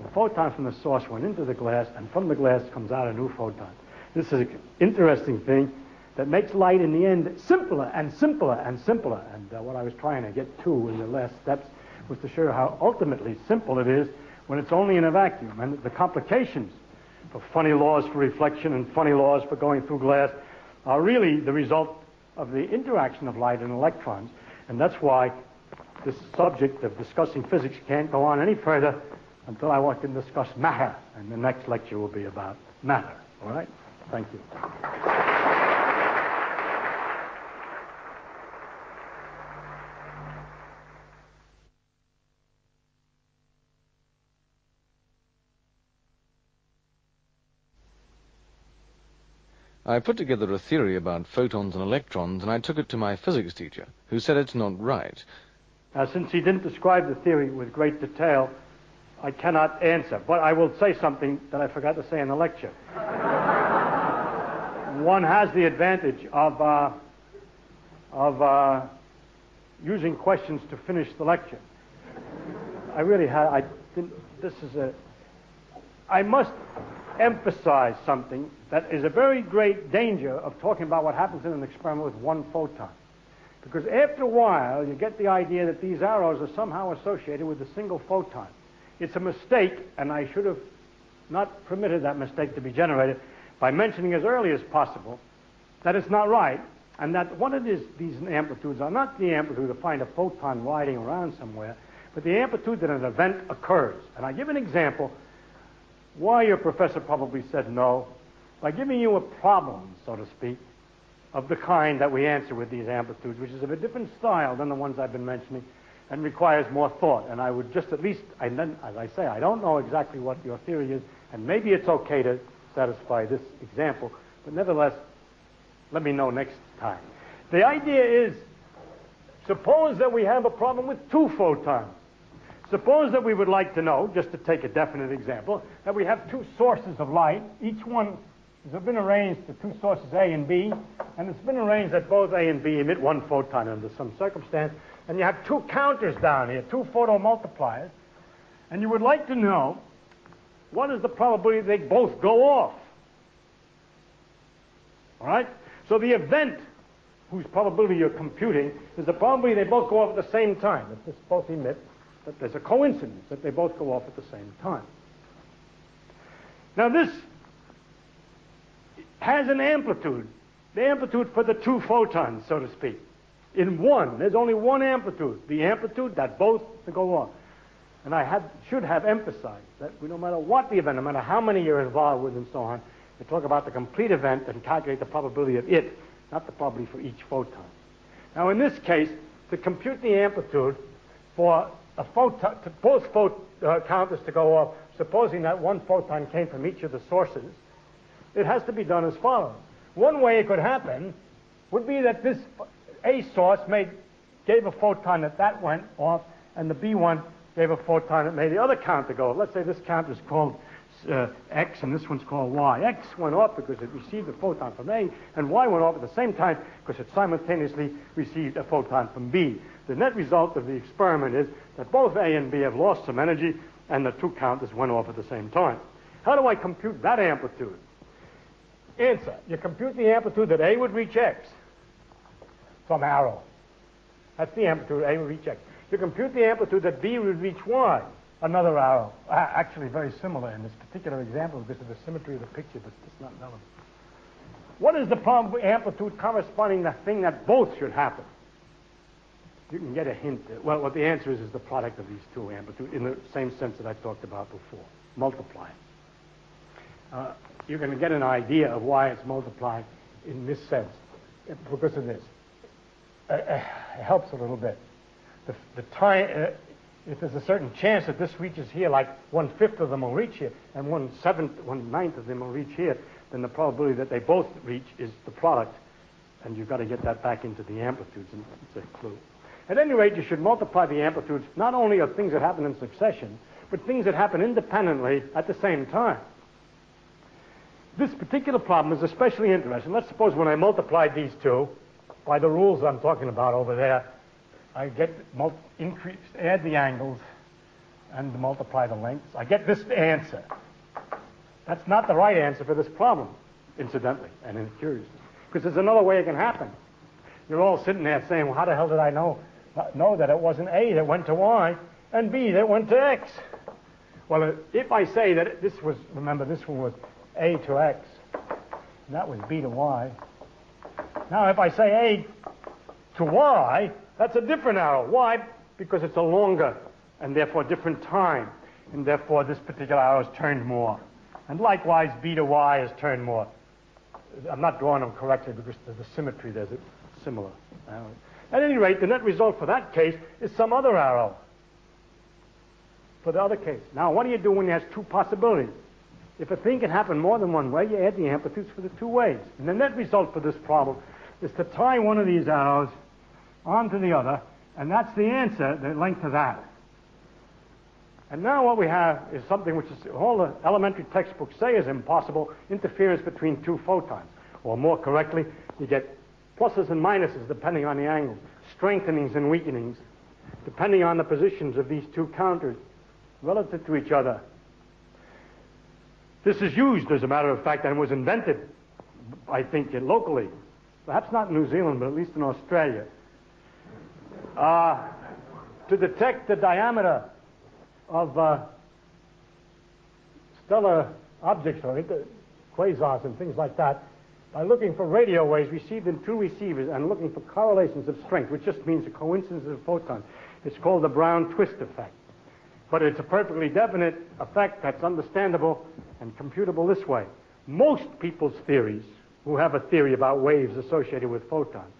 The photon from the source went into the glass, and from the glass comes out a new photon. This is an interesting thing that makes light in the end simpler and simpler and simpler. And what I was trying to get to in the last steps was to show you how ultimately simple it is when it's only in a vacuum. And the complications for funny laws for reflection and funny laws for going through glass are really the result of the interaction of light and electrons. And that's why this subject of discussing physics can't go on any further until I can discuss matter. And the next lecture will be about matter. All right? Thank you. I put together a theory about photons and electrons, and I took it to my physics teacher, who said it's not right. Since he didn't describe the theory with great detail, I cannot answer. But I will say something that I forgot to say in the lecture. One has the advantage of using questions to finish the lecture. I must emphasize something that is a very great danger of talking about what happens in an experiment with one photon. Because after a while, you get the idea that these arrows are somehow associated with a single photon. It's a mistake, and I should have not permitted that mistake to be generated by mentioning as early as possible that it's not right, and that what it is, these amplitudes are not the amplitude to find a photon riding around somewhere, but the amplitude that an event occurs. And I give an example why your professor probably said no, by giving you a problem, so to speak, of the kind that we answer with these amplitudes, which is of a different style than the ones I've been mentioning and requires more thought. And I would just at least, as I say, I don't know exactly what your theory is, and maybe it's okay to satisfy this example, but nevertheless, let me know next time. The idea is, suppose that we have a problem with two photons. Suppose that we would like to know, just to take a definite example, that we have two sources of light. Each one has been arranged to two sources A and B, and it's been arranged that both A and B emit one photon under some circumstance, and you have two counters down here, two photomultipliers, and you would like to know what is the probability they both go off. All right? So the event whose probability you're computing is the probability they both go off at the same time, that this both emit, that there's a coincidence that they both go off at the same time. Now this has an amplitude, the amplitude for the two photons, so to speak. In one, there's only one amplitude, the amplitude that both go off. And I should have emphasized that no matter what the event, no matter how many you're involved with and so on, you talk about the complete event and calculate the probability of it, not the probability for each photon. Now in this case, to compute the amplitude for a photon, to both counters to go off, supposing that one photon came from each of the sources, it has to be done as follows. One way it could happen would be that this A source gave a photon that went off, and the B one gave a photon that made the other counter go off. Let's say this counter is called X, and this one's called Y. X went off because it received a photon from A, and Y went off at the same time because it simultaneously received a photon from B. The net result of the experiment is that both A and B have lost some energy, and the two counters went off at the same time. How do I compute that amplitude? Answer. You compute the amplitude that A would reach X. Some arrow. That's the amplitude A would reach X. You compute the amplitude that B would reach Y. Another arrow. Actually very similar in this particular example because of the symmetry of the picture, but it's not relevant. What is the problem with amplitude corresponding to the thing that both should happen? You can get a hint. Well, what the answer is the product of these two amplitudes in the same sense that I talked about before. Multiply. You're going to get an idea of why it's multiplied in this sense because of this. It helps a little bit. The time, if there's a certain chance that this reaches here, like 1/5 of them will reach here, and 1/9 of them will reach here, then the probability that they both reach is the product, and you've got to get that back into the amplitudes, and it's a clue. At any rate, you should multiply the amplitudes not only of things that happen in succession, but things that happen independently at the same time. This particular problem is especially interesting. Let's suppose when I multiplied these two, by the rules I'm talking about over there, I get add the angles and multiply the lengths. I get this answer. That's not the right answer for this problem, incidentally, and curiously, because there's another way it can happen. You're all sitting there saying, well, how the hell did I know that it wasn't A that went to Y and B that went to X? Well, if I say that this was, remember, this one was A to X, and that was B to Y. Now, if I say A to Y, that's a different arrow. Why? Because it's a longer and therefore different time, and therefore this particular arrow is turned more. And likewise, B to Y is turned more. I'm not drawing them correctly because there's a symmetry. There's a similar arrow. At any rate, the net result for that case is some other arrow for the other case. Now, what do you do when there's two possibilities? If a thing can happen more than one way, you add the amplitudes for the two ways. And the net result for this problem is to tie one of these arrows onto the other, and that's the answer, the length of that. And now what we have is something which is all the elementary textbooks say is impossible, interference between two photons. Or more correctly, you get pluses and minuses depending on the angles, strengthenings and weakenings, depending on the positions of these two counters relative to each other. This is used, as a matter of fact, and was invented, I think, locally. Perhaps not in New Zealand, but at least in Australia. To detect the diameter of stellar objects or quasars and things like that by looking for radio waves received in two receivers and looking for correlations of strength, which just means a coincidence of photons. It's called the Brown twist effect. But it's a perfectly definite effect that's understandable and computable this way. Most people's theories who have a theory about waves associated with photons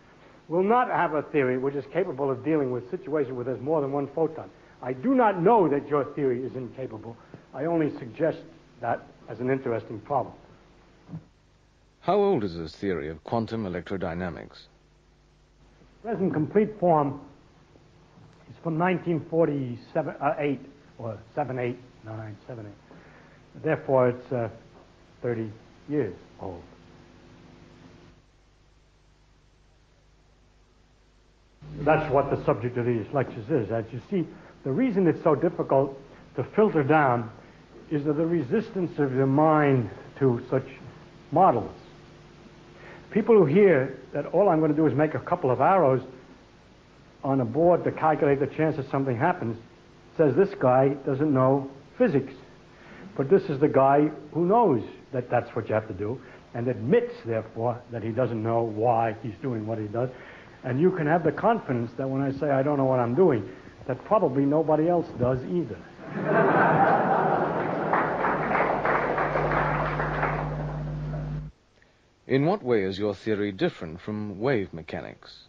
will not have a theory which is capable of dealing with situations where there's more than one photon. I do not know that your theory is incapable. I only suggest that as an interesting problem. How old is this theory of quantum electrodynamics? Present complete form is from 1948, or 7, 8. Therefore, it's 30 years old. That's what the subject of these lectures is. As you see, the reason it's so difficult to filter down is the resistance of the mind to such models. People who hear that all I'm going to do is make a couple of arrows on a board to calculate the chance that something happens, says this guy doesn't know physics. But this is the guy who knows that that's what you have to do and admits, therefore, that he doesn't know why he's doing what he does. And you can have the confidence that when I say I don't know what I'm doing, that probably nobody else does either. In what way is your theory different from wave mechanics?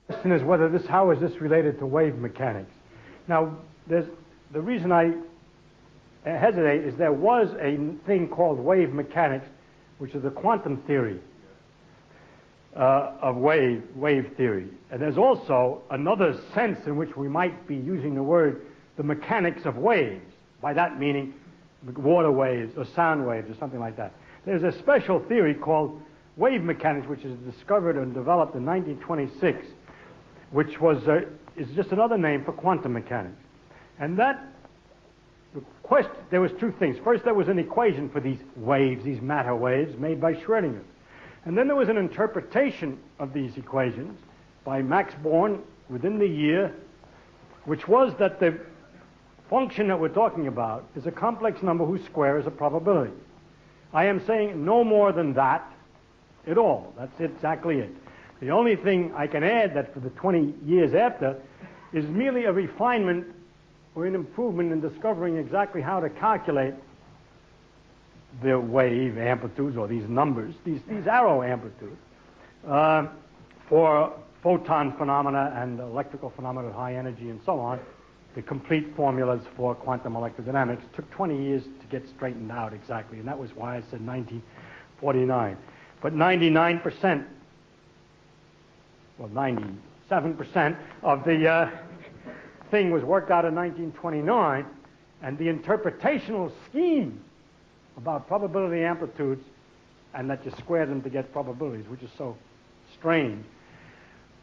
The question is how is this related to wave mechanics? Now, the reason I hesitate is there was a thing called wave mechanics, which is the quantum theory of wave theory. And there's also another sense in which we might be using the word the mechanics of waves, by that meaning water waves or sound waves or something like that. There's a special theory called wave mechanics, which is discovered and developed in 1926, which is just another name for quantum mechanics. And that there was two things. First, there was an equation for these waves, these matter waves, made by Schrödinger. And then there was an interpretation of these equations by Max Born within the year, which was that the function that we're talking about is a complex number whose square is a probability. I am saying no more than that at all. That's exactly it. The only thing I can add that for the 20 years after is merely a refinement or an improvement in discovering exactly how to calculate the wave amplitudes, or these numbers, these arrow amplitudes, for photon phenomena and electrical phenomena of high energy and so on. The complete formulas for quantum electrodynamics took 20 years to get straightened out exactly, and that was why I said 1949. But 99%, well, 97% of the thing was worked out in 1929, and the interpretational scheme about probability amplitudes, and that you square them to get probabilities, which is so strange,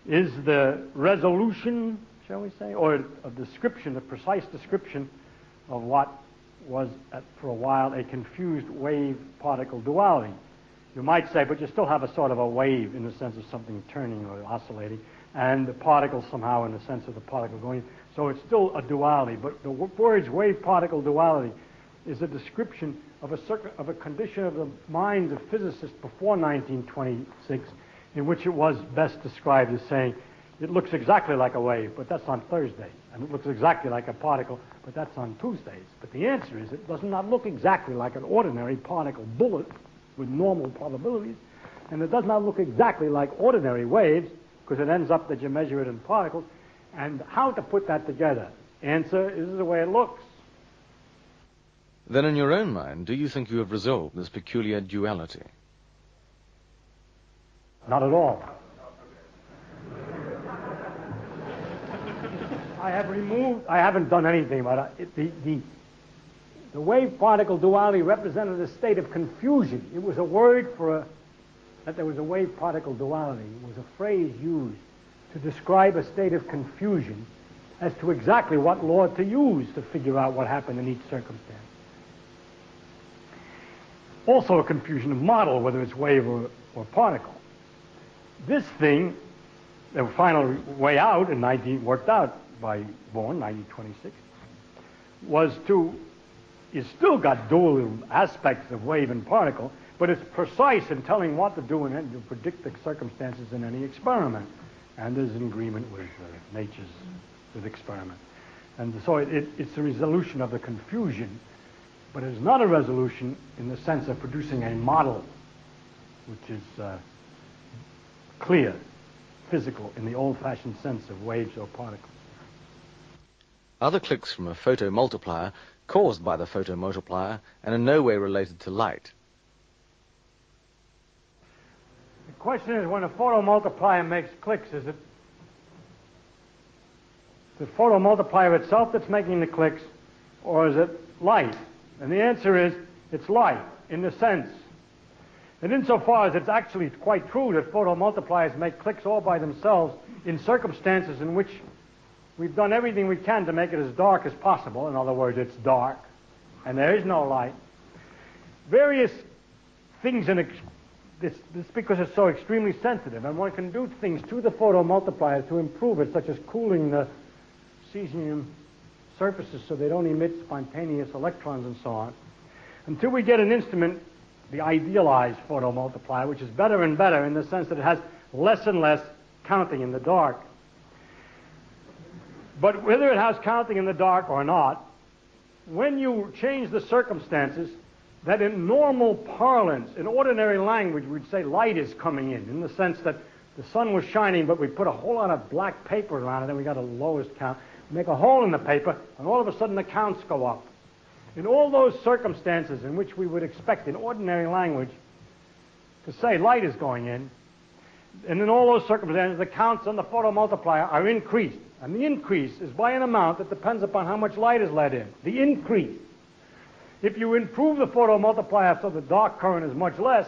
is the resolution, shall we say, or a description, a precise description of what was, for a while, a confused wave-particle duality. You might say, but you still have a sort of a wave in the sense of something turning or oscillating, and the particle somehow in the sense of the particle going. So it's still a duality, but the words wave-particle duality is a description of a condition of the minds of physicists before 1926, in which it was best described as saying, it looks exactly like a wave, but that's on Thursday. And it looks exactly like a particle, but that's on Tuesdays. But the answer is it does not look exactly like an ordinary particle bullet with normal probabilities, and it does not look exactly like ordinary waves, because it ends up that you measure it in particles. And how to put that together? Answer is the way it looks. Then in your own mind, do you think you have resolved this peculiar duality? Not at all. I haven't done anything about it. The wave-particle duality represented a state of confusion. It was a word that there was a wave-particle duality. It was a phrase used to describe a state of confusion as to exactly what law to use to figure out what happened in each circumstance. Also a confusion of model, whether it's wave or particle. This thing, the final way out, worked out by Born, 1926, it's still got dual aspects of wave and particle, but it's precise in telling what to do and to predict the circumstances in any experiment. And there's an agreement with nature's experiment. And so it's a resolution of the confusion, but it is not a resolution in the sense of producing a model which is clear, physical, in the old-fashioned sense of waves or particles. Are the clicks from a photomultiplier caused by the photomultiplier and in no way related to light? The question is, when a photomultiplier makes clicks, is it the photomultiplier itself that's making the clicks, or is it light? And the answer is, it's light, in the sense. And insofar as it's actually quite true that photomultipliers make clicks all by themselves in circumstances in which we've done everything we can to make it as dark as possible. In other words, it's dark, and there is no light. Various things this because it's so extremely sensitive, and one can do things to the photomultiplier to improve it, such as cooling the cesium surfaces so they don't emit spontaneous electrons and so on, until we get an instrument, the idealized photomultiplier, which is better and better in the sense that it has less and less counting in the dark. But whether it has counting in the dark or not, when you change the circumstances, that in normal parlance, in ordinary language, we'd say light is coming in the sense that the sun was shining, but we put a whole lot of black paper around it, and we got a lowest count, make a hole in the paper, and all of a sudden the counts go up. In all those circumstances in which we would expect in ordinary language to say light is going in, and in all those circumstances the counts on the photomultiplier are increased. And the increase is by an amount that depends upon how much light is let in. The increase. If you improve the photomultiplier so the dark current is much less,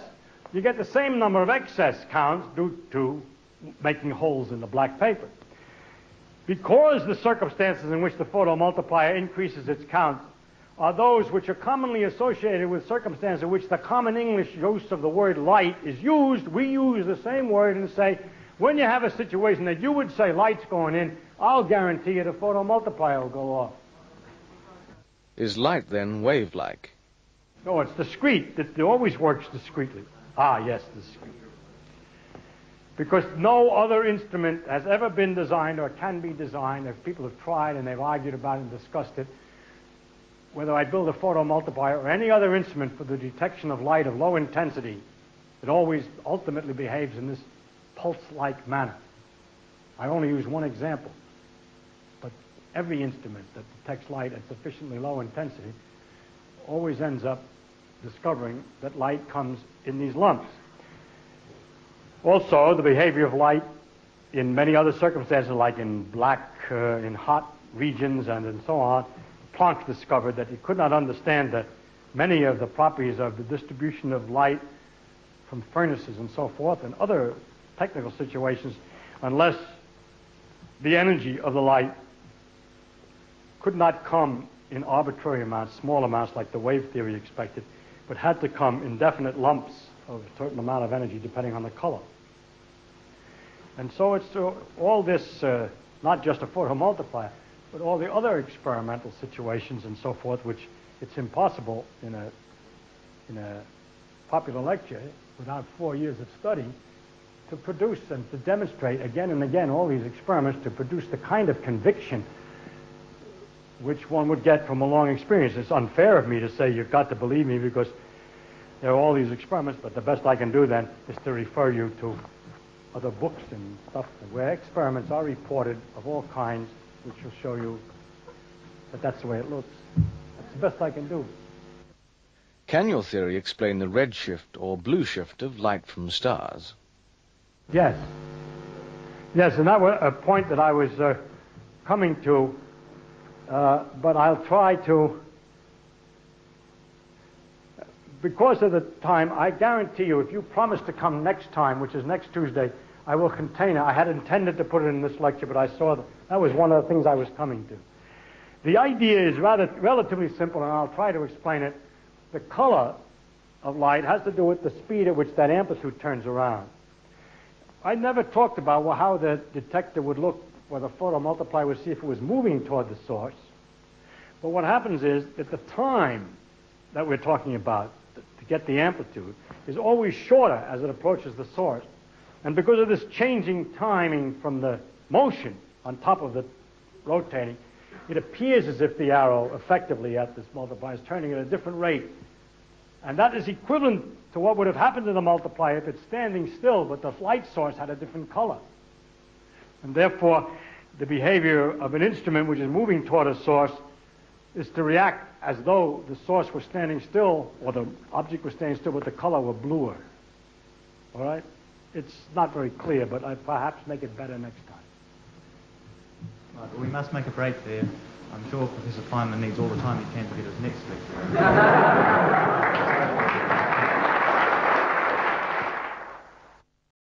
you get the same number of excess counts due to making holes in the black paper. Because the circumstances in which the photomultiplier increases its count are those which are commonly associated with circumstances in which the common English use of the word light is used. We use the same word and say, when you have a situation that you would say light's going in, I'll guarantee you the photomultiplier will go off. Is light then wave-like? No, it's discrete. It always works discretely. Ah, yes, discrete. Because no other instrument has ever been designed or can be designed, if people have tried and they've argued about it and discussed it, whether I build a photomultiplier or any other instrument for the detection of light of low intensity, it always ultimately behaves in this pulse-like manner. I only use one example, but every instrument that detects light at sufficiently low intensity always ends up discovering that light comes in these lumps. Also, the behavior of light in many other circumstances, like in in hot regions and so on, Planck discovered that he could not understand that many of the properties of the distribution of light from furnaces and so forth and other technical situations unless the energy of the light could not come in arbitrary amounts, small amounts like the wave theory expected, but had to come in definite lumps of a certain amount of energy depending on the color. And so it's all this, not just a photomultiplier, but all the other experimental situations and so forth, which it's impossible in a popular lecture without 4 years of study to produce and to demonstrate again and again all these experiments to produce the kind of conviction which one would get from a long experience. It's unfair of me to say you've got to believe me because there are all these experiments, but the best I can do then is to refer you to other books and stuff where experiments are reported of all kinds, which will show you that that's the way it looks. That's the best I can do. Can your theory explain the redshift or blue shift of light from stars? Yes. Yes, and that was a point that I was coming to, but I'll try to, because of the time, I guarantee you, if you promise to come next time, which is next Tuesday, I will contain it. I had intended to put it in this lecture, but I saw that was one of the things I was coming to. The idea is relatively simple, and I'll try to explain it. The color of light has to do with the speed at which that amplitude turns around. I never talked about how the detector would look, or the photomultiplier would see if it was moving toward the source. But what happens is that the time that we're talking about to get the amplitude is always shorter as it approaches the source. And because of this changing timing from the motion on top of the rotating, it appears as if the arrow effectively at this multiplier is turning at a different rate. And that is equivalent to what would have happened to the multiplier if it's standing still, but the light source had a different color. And therefore, the behavior of an instrument which is moving toward a source is to react as though the source was standing still, or the object was standing still, but the color were bluer. All right? It's not very clear, but I perhaps make it better next time. Right, but we must make a break there. I'm sure Professor Feynman needs all the time he can to get his next lecture.